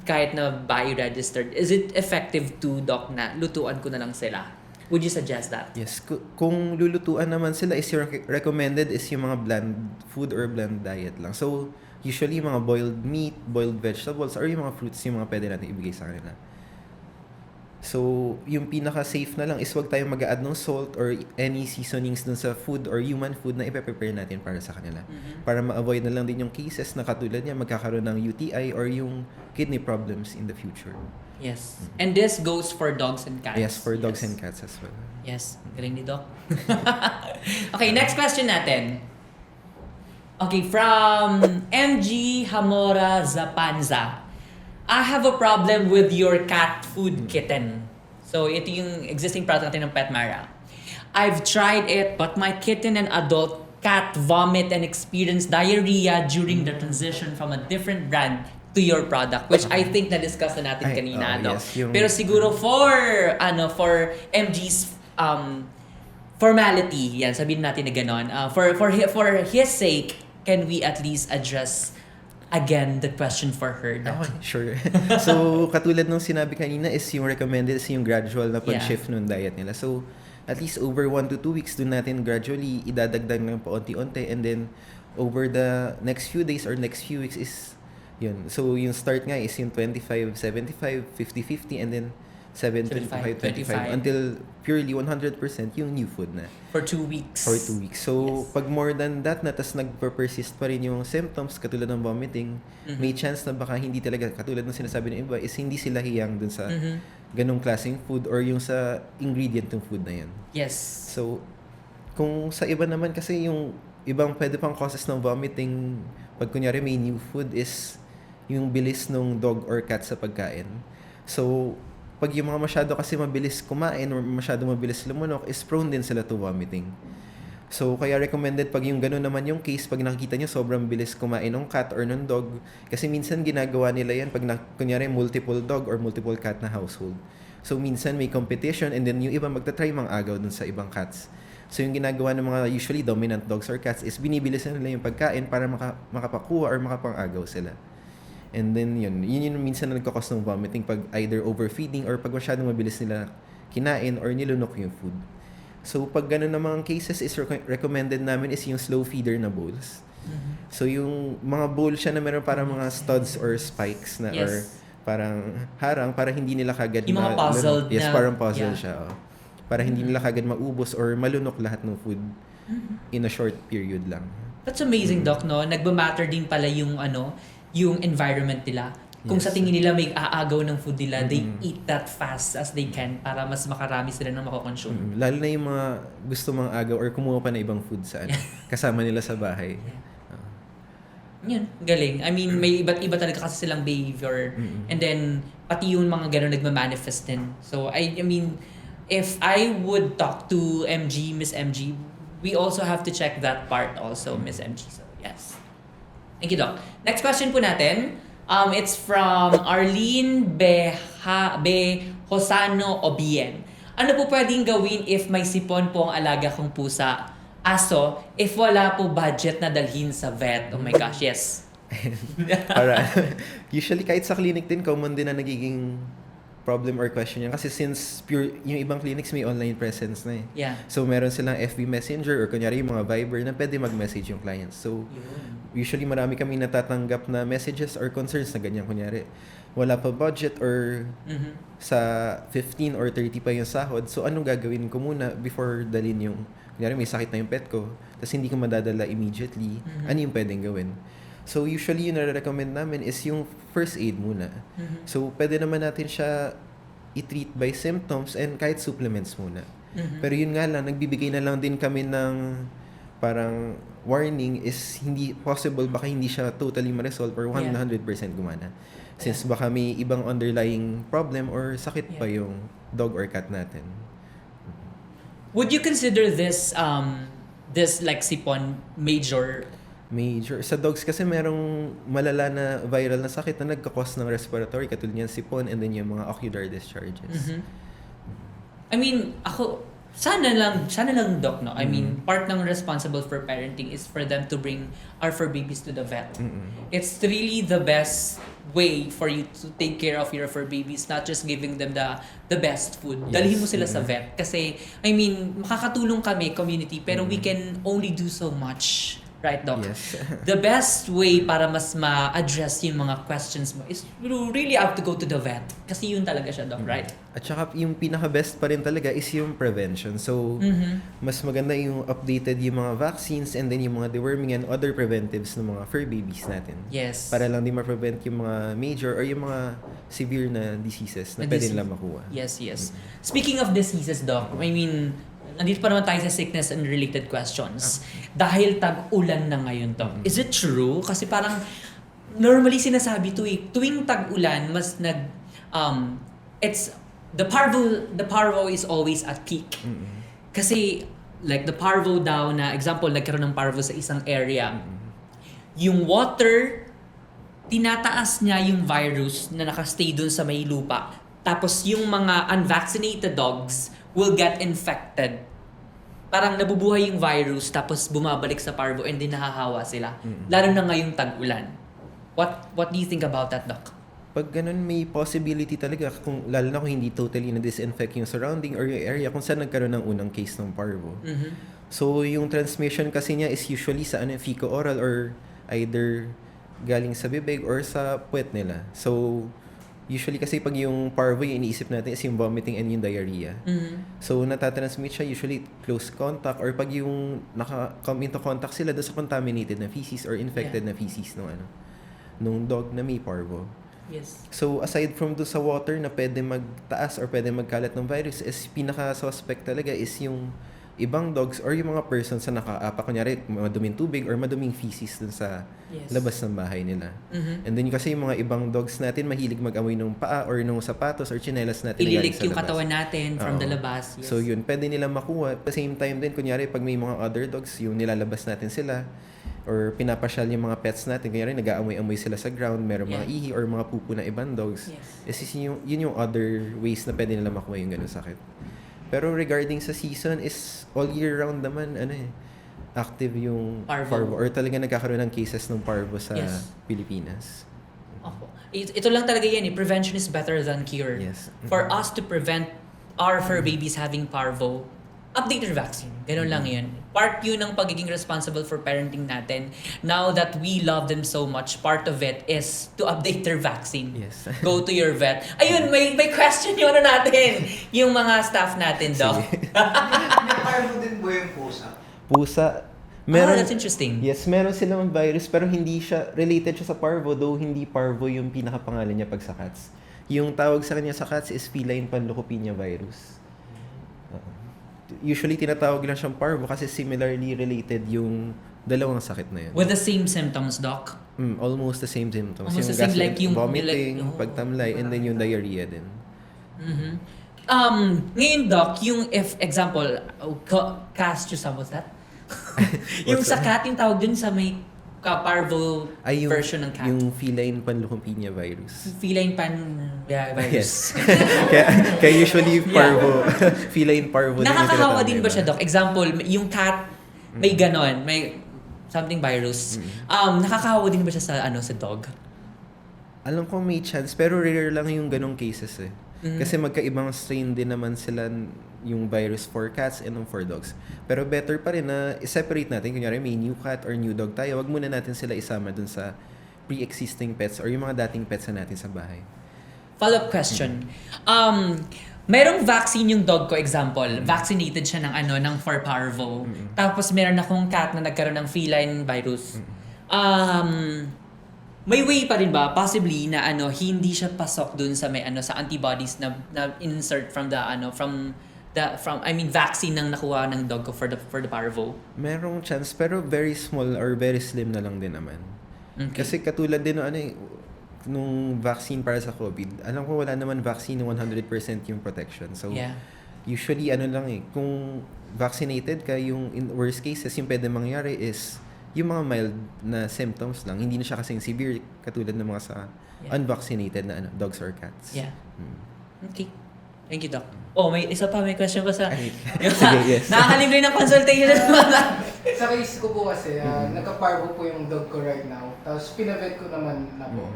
S1: Kahit na bio-registered, is it effective to, Doc, na lutuan ko na lang sila? Would you suggest that?
S2: Yes, kung lulutuan naman sila, is yung recommended is yung mga bland food or bland diet lang. So, usually mga boiled meat, boiled vegetables, or yung mga fruits yung mga pwede natin ibigay sa kanila. So, yung pinaka-safe na lang is wag tayong mag-a-add ng salt or any seasonings dun sa food or human food na ipe-prepare natin para sa kanila. Para ma-avoid na lang din yung cases na katulad niya magkakaroon ng UTI or yung kidney problems in the future.
S1: Yes. And this goes for dogs and cats.
S2: Yes, for dogs and cats as well.
S1: Yes. Galing ni Doc. Okay, next question natin. Okay, from MG Hamora Zapanza. I have a problem with your cat food kitten. So, ito yung existing product natin ng Petmara. I've tried it, but my kitten and adult cat vomit and experience diarrhea during the transition from a different brand to your product, which I think na-discuss na natin kanina.
S2: Yes,
S1: Pero siguro for MG's formality, yan, sabihin natin na ganon, for his sake, can we at least address again the question for her?
S2: Okay, sure. So, katulad nung sinabi kanina is yung recommended is yung gradual na pag-shift nung diet nila. So, at least over 1 to 2 weeks, dun natin gradually idadagdag ng paunti-unti, and then over the next few days or next few weeks is yun. So, yung start nga is yung 25-75, 50-50, and then 7-25-25 until purely 100% yung new food na.
S1: For 2 weeks.
S2: For 2 weeks. So, pag more than that na, tas nagper-persist pa rin yung symptoms, katulad ng vomiting, may chance na baka hindi talaga, katulad ng sinasabi ng iba, is hindi sila hiyang dun sa ganong klaseng food or yung sa ingredient ng food na yan.
S1: Yes.
S2: So, kung sa iba naman kasi yung ibang pwede pang causes ng vomiting, pag kunyari may new food is yung bilis ng dog or cat sa pagkain. So, pag yung mga masyado kasi mabilis kumain or masyado mabilis lumunok, is prone din sila to vomiting. So, kaya recommended pag yung gano'n naman yung case, pag nakikita nyo sobrang bilis kumain ng cat or ng dog, kasi minsan ginagawa nila yan pag kunyari multiple dog or multiple cat na household. So, minsan may competition and then yung iba magta-try mang agaw dun sa ibang cats. So, yung ginagawa ng mga usually dominant dogs or cats is binibilisan nila yung pagkain para makapakuha or makapang-agaw sila. And then yun yung minsan na nagkakos ng vomiting pag either overfeeding or pag masyadong mabilis nila kinain or nilunok yung food. So pag ganun namang cases is recommended namin is yung slow feeder na bowls. So yung mga bowl siya na meron parang mga studs or spikes na or parang harang para hindi nila kagad
S1: yung mga puzzled
S2: yes,
S1: na,
S2: parang puzzle siya. Para hindi nila kagad maubos or malunok lahat ng food in a short period lang.
S1: That's amazing, Doc, no? Nagmamatter din pala yung environment nila. Kung sa tingin nila may aagaw ng food nila, they eat that fast as they can para mas makarami sila ng makakonsume.
S2: Lalo na yung mga gusto mga agaw or kumuha pa na ibang food sa kasama nila sa bahay.
S1: Yun, galing. I mean, may iba't iba talaga kasi silang behavior. And then, pati yung mga gano'n nagmamanifest din. So, I mean, if I would talk to Miss MG, we also have to check that part also, Miss MG. So, yes. Thank you, Doc. Next question po natin. It's from Arlene Behosano Obien. Ano po pwedeng gawin if may sipon po ang alaga kong pusa? Aso, if wala po budget na dalhin sa vet? Oh my gosh, yes.
S2: Para, usually kahit sa clinic din, common din na nagiging problem or question yan. Kasi since yung ibang clinics may online presence na eh.
S1: Yeah.
S2: So meron silang FB Messenger or kunyari yung mga Viber na pwede mag-message yung clients. So usually marami kami natatanggap na messages or concerns na ganyan. Kunyari, wala pa budget or sa 15 or 30 pa yung sahod. So anong gagawin ko muna before dalhin yung, kunyari may sakit na yung pet ko, tapos hindi ko madadala immediately, ano yung pwedeng gawin? So usually yung nare-recommend namin is yung first aid muna. So pwede naman natin siya i-treat by symptoms and kahit supplements muna. Pero yun nga lang, nagbibigay na lang din kami ng parang warning is hindi possible, baka hindi siya totally ma-resolve or 100% gumana. Since baka may ibang underlying problem or sakit pa
S1: Yeah.
S2: yung dog or cat natin.
S1: Would you consider this like sipon major?
S2: Major. Sa dogs kasi merong malala na viral na sakit na nagkakos ng respiratory, katulad niyan sipon and then yung mga ocular discharges.
S1: Mhm. I mean, sana lang doc, no? I mean, part ng responsible for parenting is for them to bring our fur babies to the vet. It's really the best way for you to take care of your fur babies, not just giving them the best food.
S2: Yes.
S1: Dalhin mo sila sa vet kasi I mean, makakatulong kami community pero we can only do so much. Right, Doc?
S2: Yes.
S1: The best way para mas ma-address yung mga questions mo is you really have to go to the vet. Kasi yun talaga siya, Doc, right?
S2: At saka yung pinaka-best pa rin talaga is yung prevention. So, mas maganda yung updated yung mga vaccines and then yung mga deworming and other preventives ng mga fur babies natin.
S1: Yes.
S2: Para lang di ma-prevent yung mga major or yung mga severe na diseases na
S1: Na
S2: pwede
S1: disease.
S2: nila makuha.
S1: Yes, yes. Speaking of diseases, Doc, I mean, nandito pa naman tayo sa sickness and related questions. Dahil tag-ulan na ngayon, Doc. Is it true? Kasi parang normally sinasabi tuwing tag-ulan, mas it's the parvo is always at peak. Kasi like the parvo daw na example, nagkaroon ng parvo sa isang area. Yung water, tinataas niya yung virus na nakastay dun sa may lupa. Tapos yung mga unvaccinated dogs will get infected. Parang nabubuhay yung virus tapos bumabalik sa parvo and then nahahawa sila. Lalo na ngayong tag-ulan. What do you think about that, Doc?
S2: Pag ganun, may possibility talaga, lalo na kung hindi totally na-disinfect yung surrounding or yung area kung saan nagkaroon ng unang case ng parvo. So, yung transmission kasi niya is usually sa fecal-oral or either galing sa bibig or sa puwet nila. So, usually kasi pag yung parvo, yung iniisip natin is yung vomiting and yung diarrhea. So, natatransmit siya usually close contact or pag yung naka-come into contact sila doon sa contaminated na feces or infected na feces nung dog na may parvo.
S1: Yes.
S2: So, aside from doon sa water na pwede magtaas or pwede magkalat ng virus, is pinaka-suspect talaga is yung ibang dogs or yung mga persons na nakaapa, kunyari maduming tubig or maduming feces dun sa labas ng bahay nila. And then kasi yung mga ibang dogs natin mahilig mag-amoy ng paa or ng sapatos or tsinelas natin na galing
S1: Ililik
S2: sa
S1: yung
S2: labas.
S1: katawan natin from
S2: Oo.
S1: the labas. Yes.
S2: So yun, pwede nilang makuha. At the same time din, kunyari pag may mga other dogs, yung nilalabas natin sila or pinapasyal yung mga pets natin, kunyari nag-aamoy-amoy sila sa ground, meron mga ihi or mga pupo na ibang dogs.
S1: Yes.
S2: Yun yung other ways na pwede nila makuha yung ganun sakit. Pero regarding sa season is all year round naman active yung parvo or talaga nagkakaroon ng cases ng parvo sa Pilipinas.
S1: Opo. Ito lang talaga yan, prevention is better than cure.
S2: Yes.
S1: For us to prevent our fur babies having parvo, update their vaccine. Ganun lang yun. Part yun ng pagiging responsible for parenting natin. Now that we love them so much, part of it is to update their vaccine.
S2: Yes.
S1: Go to your vet. Ayun, may question yung natin. Yung mga staff natin, Doc.
S4: May parvo din ba yung pusa?
S2: Pusa.
S1: That's interesting.
S2: Yes, meron silang virus pero hindi siya related siya sa parvo, though hindi parvo yung pinakapangalan niya pag sa cats. Yung tawag sa kanya sa cats is feline panleukopenia virus. Usually tinatawag lang siyang parvo kasi similarly related yung dalawang sakit na yun.
S1: With the same symptoms, Doc?
S2: Almost the same symptoms.
S1: Almost the same, like yung
S2: vomiting, pagtamlay, and then yung diarrhea din.
S1: Ngayon, Doc, yung if example, castrosum, what's that? Yung sa cat, yung tawag dun sa may parvo version ng cat.
S2: Yung feline panleukopenia virus.
S1: Feline virus.
S2: Yes. kaya usually parvo, feline parvo.
S1: Nakakahawa din ba siya, Doc? Example, yung cat, may ganon, may something virus. Nakakahawa din ba siya sa dog?
S2: Alam ko may chance, pero rare lang yung ganong cases eh. Kasi magkaibang strain din naman sila yung virus for cats and for dogs. Pero better pa rin na i-separate natin. Kunyari may new cat or new dog tayo, wag muna natin sila isama dun sa pre-existing pets or yung mga dating pets na natin sa bahay.
S1: Follow-up question. Merong vaccine yung dog ko, example. Vaccinated siya ng for parvo. Tapos meron akong cat na nagkaroon ng feline virus. May way pa rin ba possibly na hindi siya pasok dun sa may sa antibodies na insert from vaccine nang nakuha ng dog ko for the parvo?
S2: Merong chance pero very small or very slim na lang din naman.
S1: Okay.
S2: Kasi katulad din nung vaccine para sa COVID, alam ko wala naman vaccine na 100% yung protection. So,
S1: Yeah.
S2: usually kung vaccinated ka, yung in worst cases, yung pwede mangyari is yung mga mild na symptoms lang. Hindi na siya kasing severe katulad ng mga sa unvaccinated na dogs or cats.
S1: Yeah.
S2: Mm.
S1: Okay. Thank you, Doc. Oh, may question pa sa...
S2: Ay, sige, yes.
S1: Nakakalibre ng consultation.
S4: Sa case ko po kasi, nagka-parvo po yung dog ko right now. Tapos pinavet ko naman na po.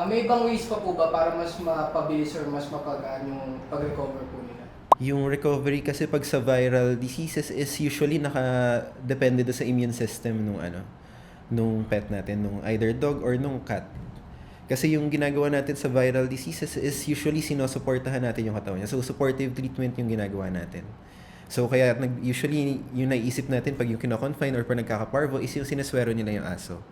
S4: May ibang ways pa po ba para mas mapabilis or mas mapagaan yung pag-recover po nila?
S2: Yung recovery kasi pag sa viral diseases is usually naka-depende sa immune system nung pet natin, nung either dog or nung cat. Kasi yung ginagawa natin sa viral diseases is usually sinusuportahan natin yung katawan niya. So, supportive treatment yung ginagawa natin. So, kaya usually yung naiisip natin pag yung kino-confine or pag nagkaka-parvo is yung sinaswero nila yung aso.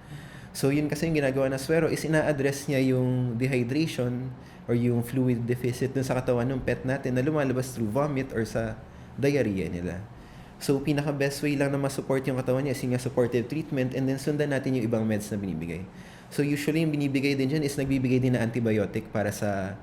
S2: So, yun kasi yung ginagawa na swero is ina-address niya yung dehydration or yung fluid deficit dun sa katawan ng pet natin na lumalabas through vomit or sa diarrhea nila. So, pinaka-best way lang na ma-support yung katawan niya is yung supportive treatment and then sundan natin yung ibang meds na binibigay. So, usually yung binibigay din dyan is nagbibigay din na antibiotic para sa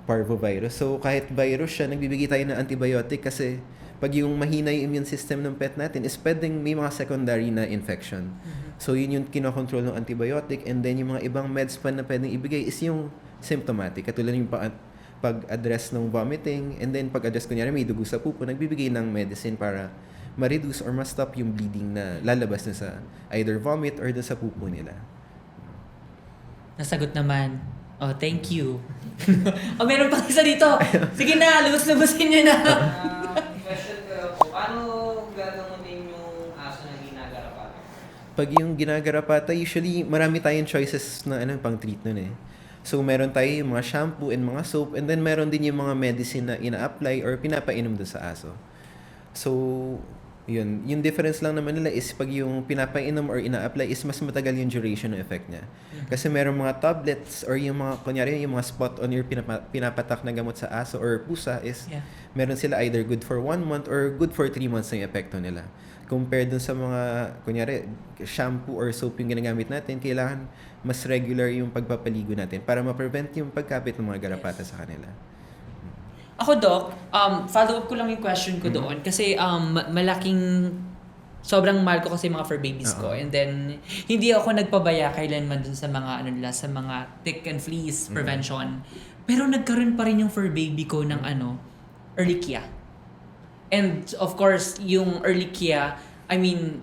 S2: parvovirus. So, kahit virus siya, nagbibigay tayo ng antibiotic kasi pag yung mahina yung immune system ng pet natin is pwedeng may mga secondary na infection. So, yun yung kinokontrol ng antibiotic and then yung mga ibang meds pa na pwedeng ibigay is yung symptomatic. Katulad yung pag-address ng vomiting and then pag-address kunyari may dugo sa pupo, nagbibigay ng medicine para ma-reduce or ma-stop yung bleeding na lalabas na sa either vomit or sa pupo nila.
S1: Nasagot naman. Oh, thank you. Oh, meron pa isa dito. Sige na, lubos-lubosin niyo na.
S5: Question ko lang po, paano gagamutin yung aso na ginagarapata?
S2: Pag yung ginagarapata, usually marami tayong choices na pang treat nun eh. So, meron tayo yung mga shampoo and mga soap and then meron din yung mga medicine na ina-apply or pinapainom doon sa aso. So, yun. Yung difference lang naman nila is pag yung pinapainom or ina-apply is mas matagal yung duration ng effect niya. Kasi meron mga tablets or yung mga, kunyari yung mga spot on your pinapatak na gamot sa aso or pusa is meron sila either good for 1 month or good for 3 months na yung epekto nila. Compared dun sa mga, kunyari, shampoo or soap yung ginagamit natin, kailangan mas regular yung pagpapaligo natin para ma-prevent yung pagkapit ng mga garapata sa kanila.
S1: Ako, Doc, follow-up ko lang yung question ko doon. Kasi sobrang mahal ko kasi mga fur babies ko. And then, hindi ako nagpabaya kailanman dun sa mga, sa mga tick and fleas prevention. Pero nagkaroon pa rin yung fur baby ko ng Ehrlichia. And of course, yung Ehrlichia, I mean,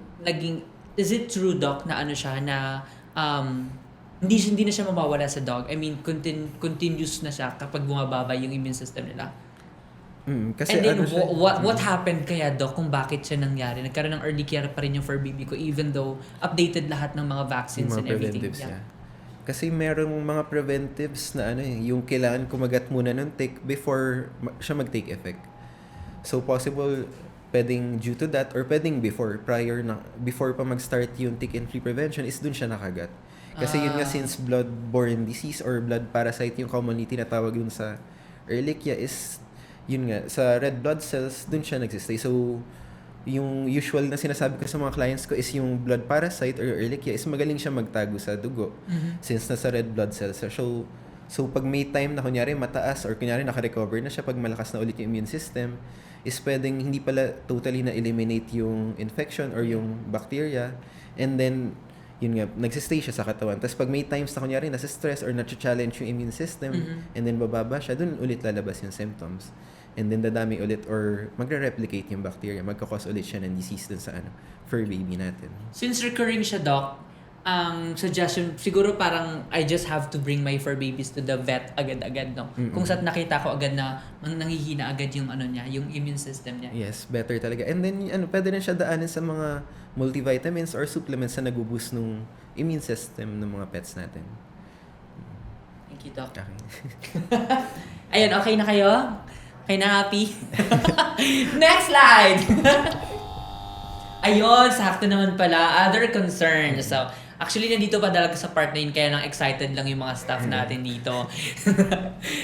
S1: is it true, Doc, na siya, na hindi na siya mawawala sa dog? I mean, continuous na siya kapag bumababa yung immune system nila.
S2: Kasi
S1: and then,
S2: siya,
S1: what happened kaya, Doc, kung bakit siya nangyari? Nagkaroon ng Ehrlichia pa rin yung fur baby ko even though updated lahat ng mga vaccines
S2: mga
S1: and everything.
S2: preventives niya. Kasi merong mga preventives na yung kailangan kumagat muna ng tick before siya mag-take effect. So, possible pwedeng due to that or pwedeng before pa mag-start yung tick and flea prevention is dun siya nakagat. Kasi yun nga, since blood-borne disease or blood parasite yung commonly tinatawag dun sa Ehrlichia is yun nga, sa red blood cells, dun siya nagsistay. So, yung usual na sinasabi ko sa mga clients ko is yung blood parasite or Ehrlichia is magaling siya magtago sa dugo since nasa red blood cells. So, pag may time na kunyari mataas or kunyari naka-recover na siya, pag malakas na ulit yung immune system, is pwedeng hindi pala totally na-eliminate yung infection or yung bacteria. And then, yun nga, nagsistay siya sa katawan. Tapos pag may times na kunyari nasa stress or na-challenge yung immune system and then bababa siya, dun ulit lalabas yung symptoms. And then dadami ulit or magre-replicate yung bacteria. Magkakos ulit siya ng disease dun sa fur baby natin.
S1: Since recurring siya, Doc, ang suggestion, siguro parang I just have to bring my fur babies to the vet agad-agad, no? Kung saan nakita ko agad na nanghihina agad yung niya, yung immune system niya.
S2: Yes, better talaga. And then, pwede rin siya daanin sa mga multivitamins or supplements na nag-boost ng immune system ng mga pets natin.
S1: Thank you, Doc.
S2: Okay.
S1: Ayun, okay na kayo? Okay na, happy? Next slide! Ayun, sakto naman pala. Other concerns. So, actually, nandito pa talaga sa part na yun, kaya lang excited lang yung mga staff natin dito.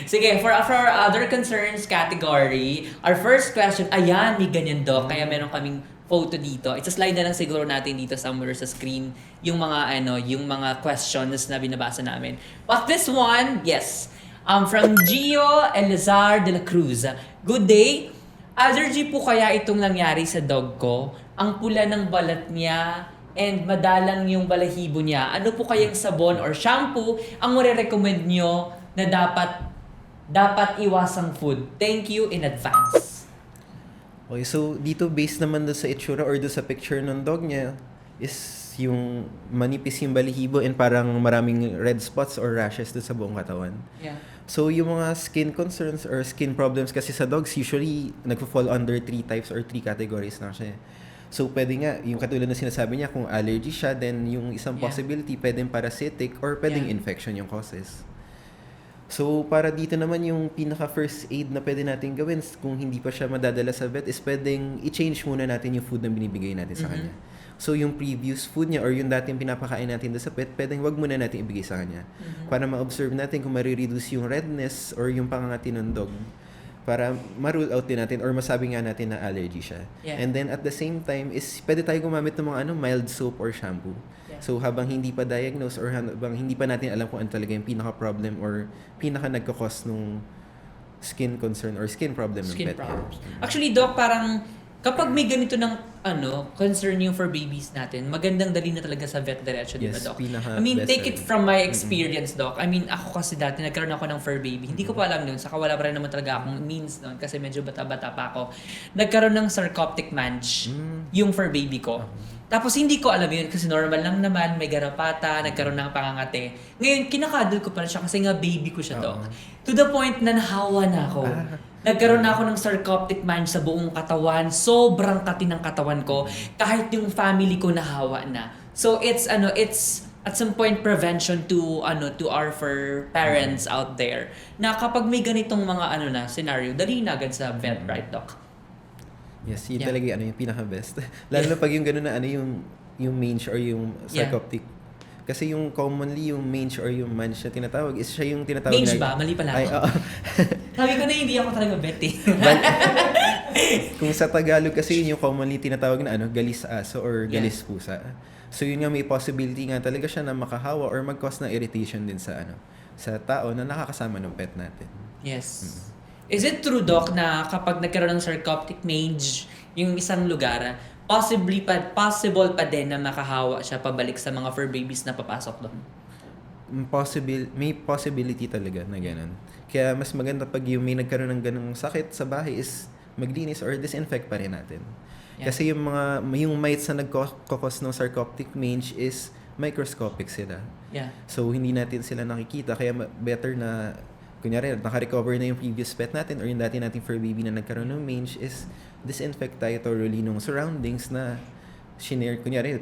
S1: Sige, for our other concerns category, our first question, ayan, may ganyan, Doc. Kaya meron kaming photo dito. Slide na lang siguro natin dito somewhere sa screen yung mga questions na binabasa namin. But this one, yes. From Gio Elazar de la Cruz. Good day. Allergy po kaya itong nangyari sa dog ko? Ang pula ng balat niya and madalang yung balahibo niya. Ano po kayang sabon or shampoo ang marirecommend nyo na dapat iwasang food? Thank you in advance.
S2: Okay, so dito based naman doon sa itsura or doon sa picture ng dog niya is yung manipis yung balahibo and parang maraming red spots or rashes doon sa buong katawan.
S1: Yeah.
S2: So yung mga skin concerns or skin problems kasi sa dogs usually nagpo-fall under 3 types or 3 categories lang siya. So pwede nga, yung katulad na sinasabi niya, kung allergy siya, then yung isang possibility, pwedeng parasitic or pwedeng infection yung causes. So, para dito naman yung pinaka first aid na pwede natin gawin kung hindi pa siya madadala sa vet is pwedeng i-change muna natin yung food na binibigay natin sa kanya. So, yung previous food niya or yung dating pinapakain natin doon sa pet, pwedeng wag muna natin ibigay sa kanya. Para ma-observe natin kung marireduce yung redness or yung pangangati ng dog. Para ma-rule out din natin or masabi nga natin na allergy siya.
S1: Yeah.
S2: And then at the same time is pwede tayo gumamit ng mga mild soap or shampoo.
S1: Yeah.
S2: So habang hindi pa diagnose or habang hindi pa natin alam kung ano talaga yung pinaka-problem or pinaka-nagkakos nung skin concern or skin problem ng
S1: Skin
S2: pet.
S1: problems. Actually, Doc, parang kapag may ganito ng concern yung for babies natin, magandang dali na talaga sa vet diretso, di ba,
S2: Yes,
S1: Doc?
S2: pinaka
S1: I mean,
S2: best
S1: take
S2: na
S1: it
S2: rin.
S1: from my experience, Doc. I mean, ako kasi dati nagkaroon ako ng fur baby. Hindi ko pa alam nun, saka wala pa rin naman talaga akong means nun kasi medyo bata-bata pa ako. Nagkaroon ng sarcoptic mange yung fur baby ko. Tapos hindi ko alam yun kasi normal lang naman, may garapata, nagkaroon ng pangangate. Ngayon, kinakadol ko pa rin siya kasi nga baby ko siya, Doc. To the point na nahawa na ako. Nagkaroon na ako ng sarcoptic mange sa buong katawan. Sobrang kati ng katawan ko. Kahit yung family ko nahawa na. So it's at some point prevention to our for parents out there. Na kapag may ganitong mga scenario, dali na agad sa vet, right, Doc?
S2: Yes, yun
S1: Yeah.
S2: talaga yung pinaka-best. Lalo na pag yung gano'n na yung mange or yung sarcoptic. Kasi yung commonly yung mange or yung mange na tinatawag is siya yung tinatawag
S1: Mange ba? Mali pala ako.
S2: Ay, oo.
S1: Sabi ko na hindi ako talaga vet eh.
S2: Kung sa Tagalog kasi yun yung commonly tinatawag na galis aso or galis pusa. So yun nga may possibility nga talaga siya na makahawa or mag-cause ng irritation din sa sa tao na nakakasama ng pet natin.
S1: Yes. Is it true, Doc, na kapag nagkaroon ng sarcoptic mange yung isang lugar, possible pa din na makahawa siya pabalik sa mga fur babies na papasok doon?
S2: May possibility talaga na ganun. Kaya mas maganda pag yung may nagkaroon ng ganung sakit sa bahay is maglinis or disinfect pa rin natin.
S1: Yeah.
S2: Kasi yung mites na nagkakos ng sarcoptic mange is microscopic sila.
S1: Yeah.
S2: So hindi natin sila nakikita kaya better na kunyari naka-recover na yung previous pet natin or yung dati nating fur baby na nagkaroon ng mange is disinfect tayo thoroughly nung surroundings na shinare, kunyari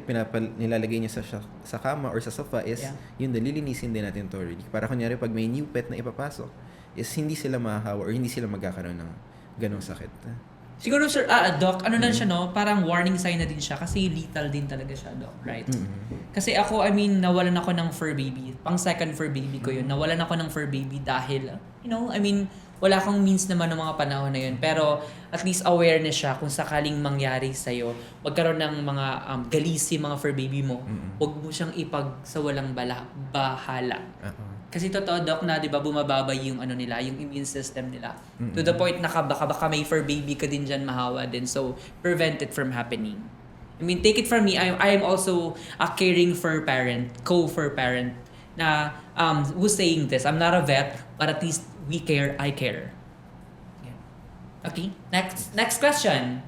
S2: nilalagay niya sa kama or sa sofa is yun nalilinisin din natin thoroughly para kunyari pag may new pet na ipapasok is hindi sila mahahawa or hindi sila magkakaroon ng ganong sakit.
S1: Siguro, sir, Doc, na siya, no? Parang warning sign na din siya kasi lethal din talaga siya, Doc, right? Kasi ako, nawalan ako ng fur baby. Pang second fur baby ko yun. Nawalan ako ng fur baby dahil, wala akong means naman ng mga panahon na yun. Pero at least awareness siya kung sakaling mangyari sa'yo, magkaroon ng mga galisi mga fur baby mo, huwag mo siyang sa walang bahala. Kasi totoo, Doc, na 'di ba bumababa yung nila, yung immune system nila. To the point na baka may fur baby ka din diyan mahawa din. So prevent it from happening. Take it from me, I am also a caring fur parent, co-fur parent na who's saying this. I'm not a vet, but at least we care, I care. Yeah. Okay, next question.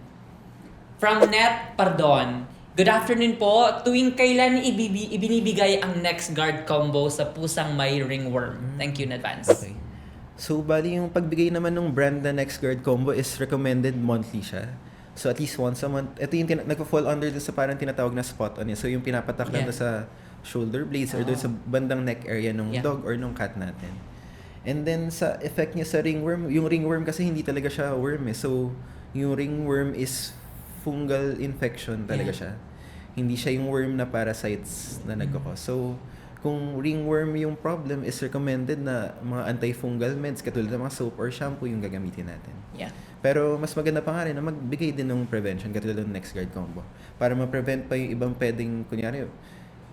S1: From Net Pardon. Good afternoon po. Tuwing kailan ibinibigay ang NexGuard combo sa pusang may ringworm? Thank you in advance.
S2: Okay. So, bali yung pagbigay naman ng brand na NexGuard combo is recommended monthly siya. So, at least once a month. Ito yung nagpo-fall under dun sa parang tinatawag na spot on. So, yung pinapatak lang sa shoulder blades or dun sa bandang neck area ng dog or ng cat natin. And then, sa effect niya sa ringworm, yung ringworm kasi hindi talaga siya worm eh. So, yung ringworm is fungal infection talaga siya. Hindi siya yung worm na parasites na nagkakos. So, Kung ringworm yung problem, is recommended na mga antifungal meds katulad ng mga soap or shampoo yung gagamitin natin.
S1: Yeah.
S2: Pero mas maganda pa nga rin na magbigay din ng prevention katulad ng NexGard combo para ma-prevent pa yung ibang pwedeng, kunyari,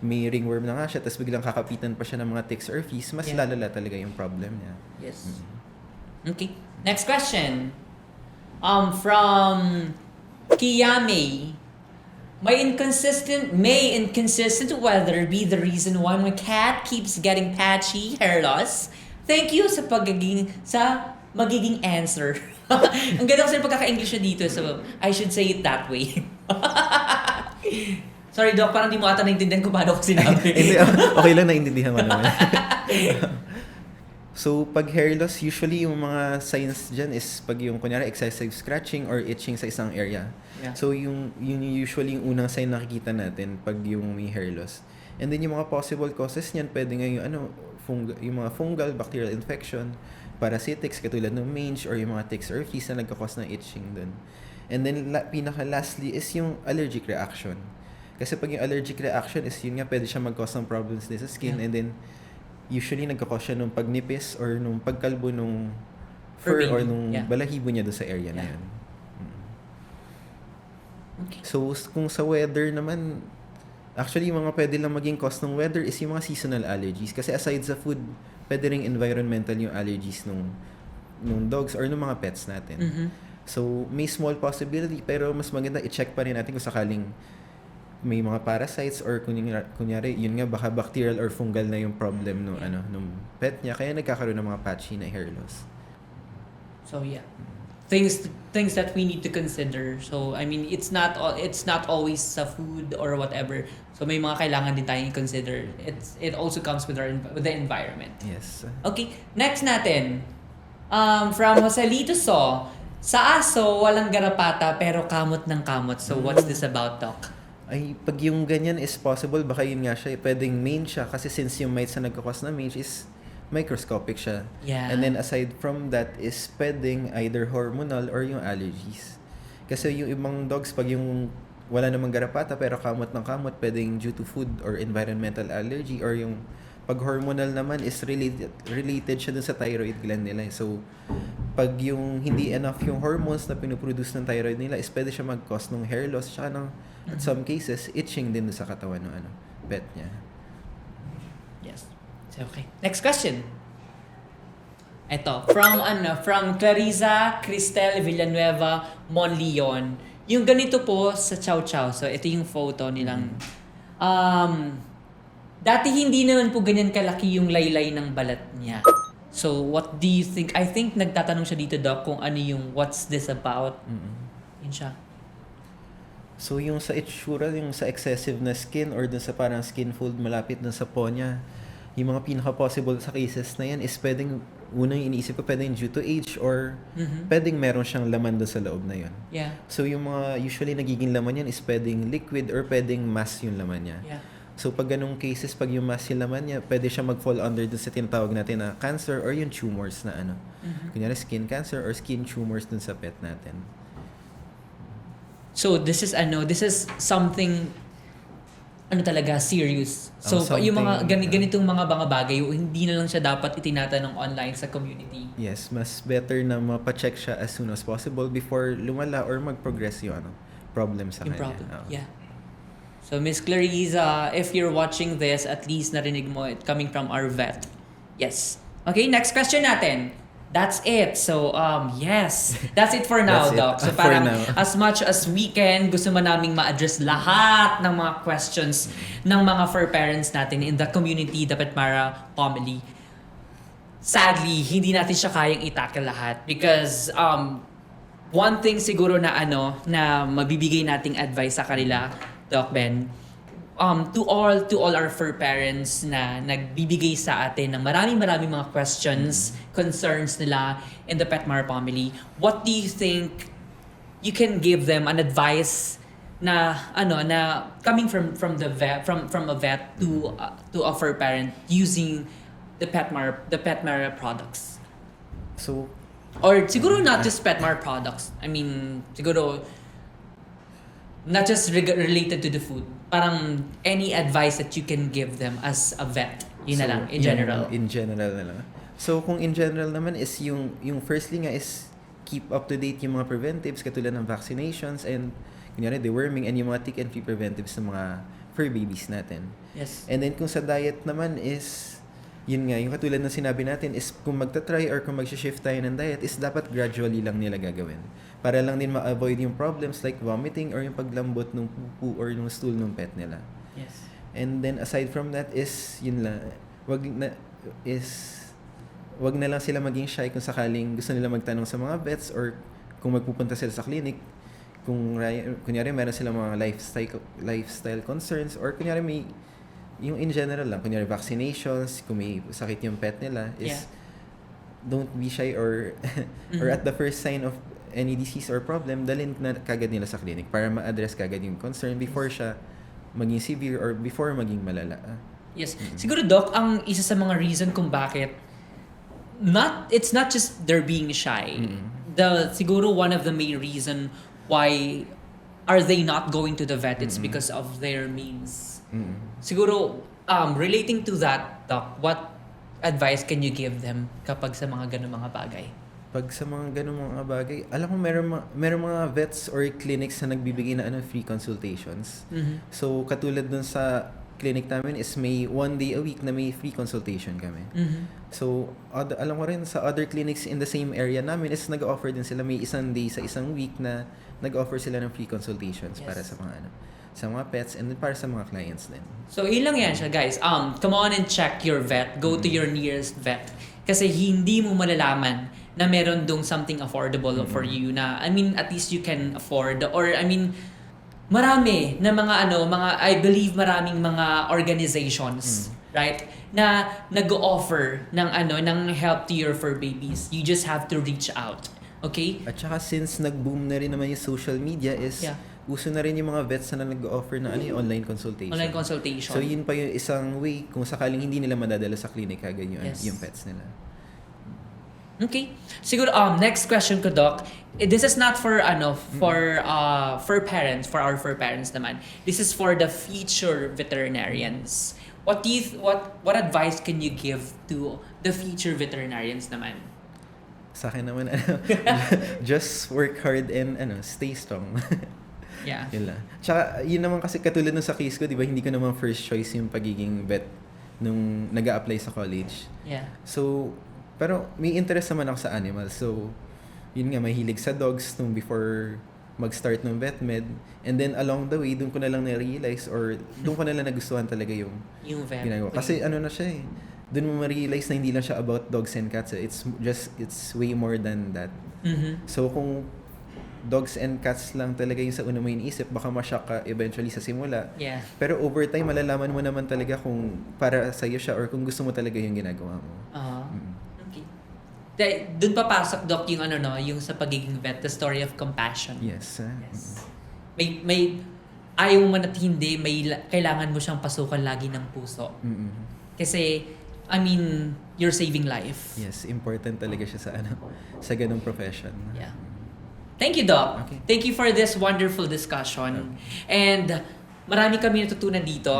S2: may ringworm na nga siya tapos biglang kakapitan pa siya ng mga ticks or fleas, mas
S1: Yeah.
S2: lalala talaga yung problem niya.
S1: Yes. Okay. Next question. From Kiyame. May inconsistent weather be the reason why my cat keeps getting patchy hair loss? Thank you sa magiging answer. Ang ganda kasi pagkaka-English na dito, so I should say it that way. Sorry, Doc, parang di mo ata naintindihan kung paano ko sinabi.
S2: Hindi, okay lang, naintindihan ko naman. So, pag hair loss, usually yung mga signs dyan is pag yung, kunyari, excessive scratching or itching sa isang area.
S1: Yeah.
S2: So, yung usually yung unang sign nakikita natin pag yung may hair loss. And then, yung mga possible causes niyan, pwede nga yung, yung mga fungal, bacterial infection, parasitics, katulad ng mange, or yung mga ticks or fleas na nagkakos ng itching dun. And then, pinaka-lastly is yung allergic reaction. Kasi pag yung allergic reaction is yun nga, pwede siya mag-cause ng problems din sa skin.
S1: Yeah.
S2: And then, usually nagkakos siya nung pagnipis or nung pagkalbo nung
S1: Fur
S2: fur or
S1: baby.
S2: nung
S1: Yeah.
S2: balahibo niya doon sa area na
S1: Yeah.
S2: yun.
S1: Okay.
S2: So, kung sa weather naman, actually, yung mga pwede lang maging cause ng weather is yung mga seasonal allergies. Kasi aside sa food, pwede ring environmental yung allergies nung dogs or nung mga pets natin.
S1: Mhm.
S2: So, may small possibility, pero mas maganda i-check pa rin natin kung sakaling may mga parasites or kunyari, yun nga, baka bacterial or fungal na yung problem nung pet niya. Kaya nagkakaroon ng mga patchy na hair loss.
S1: So yeah, things that we need to consider. So I mean, it's not always sa food or whatever. So may mga kailangan din tayong consider. It also comes with the environment.
S2: Yes.
S1: Okay, next natin. From Joselito sa aso walang garapata pero kamot ng kamot. So what's this about, Doc?
S2: Ay, pag yung ganyan is possible, baka yun nga siya, pwedeng mange siya kasi since yung mites na nagkakos na mange is microscopic siya.
S1: Yeah.
S2: And then aside from that is pwedeng either hormonal or yung allergies. Kasi yung ibang dogs, pag yung wala namang garapata pero kamot ng kamot, pwedeng due to food or environmental allergy, or yung pag hormonal naman is related siya dun sa thyroid gland nila. So, pag yung hindi enough yung hormones na pinuproduce ng thyroid nila is pwede siya mag-cause ng hair loss, tsaka ng, at some cases, itching din sa katawan ng pet niya.
S1: Yes. So, okay. Next question. Ito, from Clarissa Cristel Villanueva Monleon. Yung ganito po sa Chow Chow. So, ito yung photo nilang. Dati hindi naman po ganyan kalaki yung laylay ng balat niya. So, what do you think? I think nagtatanong siya dito, Doc, kung ano yung what's this about. Yun siya.
S2: So, yung sa itsura, yung sa excessive na skin or dun sa parang skin fold malapit dun sa paw niya, yung mga pinaka-possible sa cases na yan is pwedeng, unang iniisip ko, pwedeng due to age or pwedeng meron siyang laman dun sa loob na yun.
S1: Yeah.
S2: So, yung mga usually nagiging laman yan is pwedeng liquid or pwedeng mass yung laman niya.
S1: Yeah.
S2: So, pag ganung cases, pag yung mass yung laman niya, pwede siya mag-fall under dun sa tinatawag natin na cancer or yung tumors na kunyari skin cancer or skin tumors dun sa pet natin.
S1: So, this is something talaga serious. So, yung mga ganitong mga bagay, hindi na lang siya dapat itinatanong online sa community.
S2: Yes, mas better na mapacheck siya as soon as possible before lumala or mag-progress yung problem sa
S1: Yung
S2: kanya.
S1: problem.
S2: Oo.
S1: Yeah. So, Miss Clariza, if you're watching this, at least narinig mo it coming from our vet. Yes. Okay, next question natin. That's it. So, yes. That's it for now,
S2: That's it.
S1: Doc. So,
S2: For
S1: parang
S2: now.
S1: as much as we can, gusto mo naming ma-address lahat ng mga questions ng mga fur parents natin in the community, the Petmara family. Sadly, hindi natin siya kayang i-tackle lahat because one thing siguro na na mabibigay nating advice sa kanila, Doc Ben, to all our fur parents na nagbibigay sa atin ng maraming mga questions, concerns nila in the Petmar family, what do you think you can give them an advice na na coming from the vet, from a vet to a fur parent using the Petmar products?
S2: So,
S1: Or siguro not just Petmar products. I mean, siguro not just related to the food. parang any advice that you can give them as a vet? Yun na
S2: So,
S1: lang, in general.
S2: In general na lang. So, kung in general naman is yung firstly nga is keep up to date yung mga preventives katulad ng vaccinations and kunyari deworming and yung mga tick and flea preventives ng mga fur babies natin.
S1: Yes.
S2: And then kung sa diet naman is yun nga, yung katulad ng sinabi natin is kung magta-try or kung mag-shift tayo ng diet is dapat gradually lang nila gagawin. Para lang din ma-avoid yung problems like vomiting or yung paglambot ng pupu or yung stool ng pet nila.
S1: Yes.
S2: And then aside from that is yun lang, wag na lang sila maging shy kung sakaling gusto nila magtanong sa mga vets or kung magpupunta sila sa clinic. Kung kunyari meron silang mga lifestyle concerns or kunyari may yung in general lang, kunyari vaccinations, kung may sakit yung pet nila is don't be shy or or at the first sign of any disease or problem, dalhin na kagad nila sa clinic para ma-address kagad yung concern before siya maging severe or before maging malala.
S1: Yes. Siguro, Doc, ang isa sa mga reason kung bakit it's not just they're being shy. Siguro one of the main reason why are they not going to the vet, it's because of their means. Siguro, relating to that, Doc, what advice can you give them kapag sa mga ganung mga bagay?
S2: Pag sa mga ganung mga bagay, alam ko meron mga vets or clinics na nagbibigay na free consultations. So, katulad dun sa clinic namin is may one day a week na may free consultation kami. So, alam ko rin sa other clinics in the same area namin is nag-offer din sila may isang day sa isang week na nag-offer sila ng free consultations para sa mga sa mga pets and then para sa mga clients din.
S1: So, yun lang yan siya, guys. Come on and check your vet. Go to your nearest vet. Kasi hindi mo malalaman na meron dong something affordable for you na, I mean, at least you can afford. Or, I mean, marami na I believe maraming mga organizations, right? Na nag-offer ng help to your fur babies. You just have to reach out. Okay?
S2: At saka since nag-boom na rin naman yung social media is uso na rin yung mga vets na nag-offer na yung online consultation.
S1: Online consultation.
S2: So yun pa yung isang way kung sakaling hindi nila madadala sa clinic kagad yung pets nila.
S1: Okay. Siguro next question ko, Doc. This is not for for parents, for our fur parents naman. This is for the future veterinarians. What advice can you give to the future veterinarians naman?
S2: Sa akin naman just work hard and stay strong.
S1: Yeah.
S2: Yun lang. Tsaka yun naman kasi katulad nung sa case ko, 'di ba, hindi ko naman first choice yung pagiging vet nung nag-a-apply sa college.
S1: Yeah.
S2: So, pero may interest naman ako sa animals. So, yun nga, mahilig sa dogs nung before mag-start ng vet med. And then along the way, doon ko na lang na-realize or doon ko na lang nagustuhan talaga yung
S1: vet.
S2: ginagawa. Kasi na siya doon mo ma-realize na hindi lang siya about dogs and cats. It's way more than that. So, kung dogs and cats lang talaga yung sa una mo iniisip, baka ma-shock ka eventually sa simula.
S1: Yeah.
S2: Pero over time, malalaman mo naman talaga kung para sa'yo siya or kung gusto mo talaga yung ginagawa mo.
S1: Okay. Doon papasok, Doc, yung yung sa pagiging vet, the story of compassion.
S2: Yes.
S1: Yes. May ayaw mo na't hindi, kailangan mo siyang pasukan lagi ng puso. Kasi, I mean, you're saving life.
S2: Yes, important talaga siya sa ganung profession.
S1: Yeah. Thank you, Doc.
S2: Okay.
S1: Thank you for this wonderful discussion. And marami kami natutunan dito.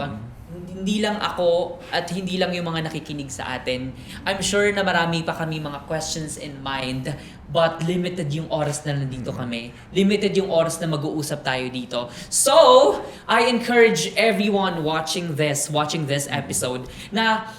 S1: Hindi lang ako at hindi lang yung mga nakikinig sa atin. I'm sure na marami pa kami mga questions in mind, but limited yung oras na nandito kami. Limited yung oras na mag-uusap tayo dito. So, I encourage everyone watching this episode na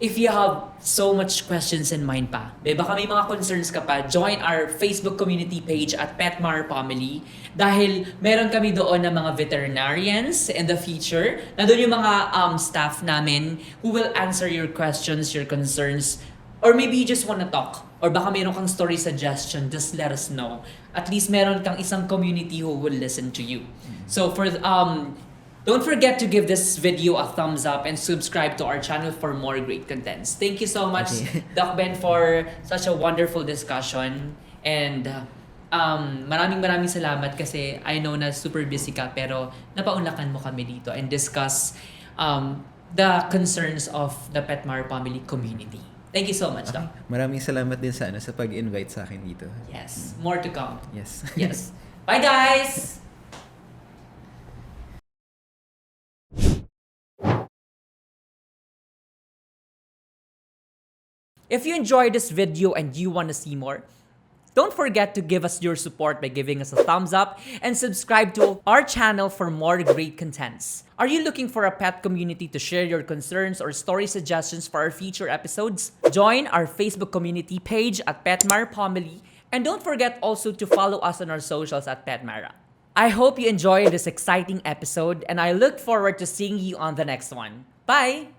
S1: if you have so much questions in mind pa, baka may mga concerns ka pa, join our Facebook community page at Petmar Family dahil meron kami doon ng mga veterinarians in the future. Nandun yung mga staff namin who will answer your questions, your concerns, or maybe you just wanna talk. Or baka meron kang story suggestion, just let us know. At least meron kang isang community who will listen to you. So don't forget to give this video a thumbs up and subscribe to our channel for more great contents. Thank you so much, Doc Ben, for such a wonderful discussion. And maraming salamat kasi I know na super busy ka pero napaunlakan mo kami dito and discuss the concerns of the Petmar family community. Thank you so much, Doc.
S2: Maraming salamat din sa pag-invite sa akin dito.
S1: Yes, more to come.
S2: Yes.
S1: Yes. Bye, guys! If you enjoyed this video and you want to see more, don't forget to give us your support by giving us a thumbs up and subscribe to our channel for more great contents. Are you looking for a pet community to share your concerns or story suggestions for our future episodes? Join our Facebook community page at Petmar Pomeli, and don't forget also to follow us on our socials at Petmara. I hope you enjoyed this exciting episode, and I look forward to seeing you on the next one. Bye!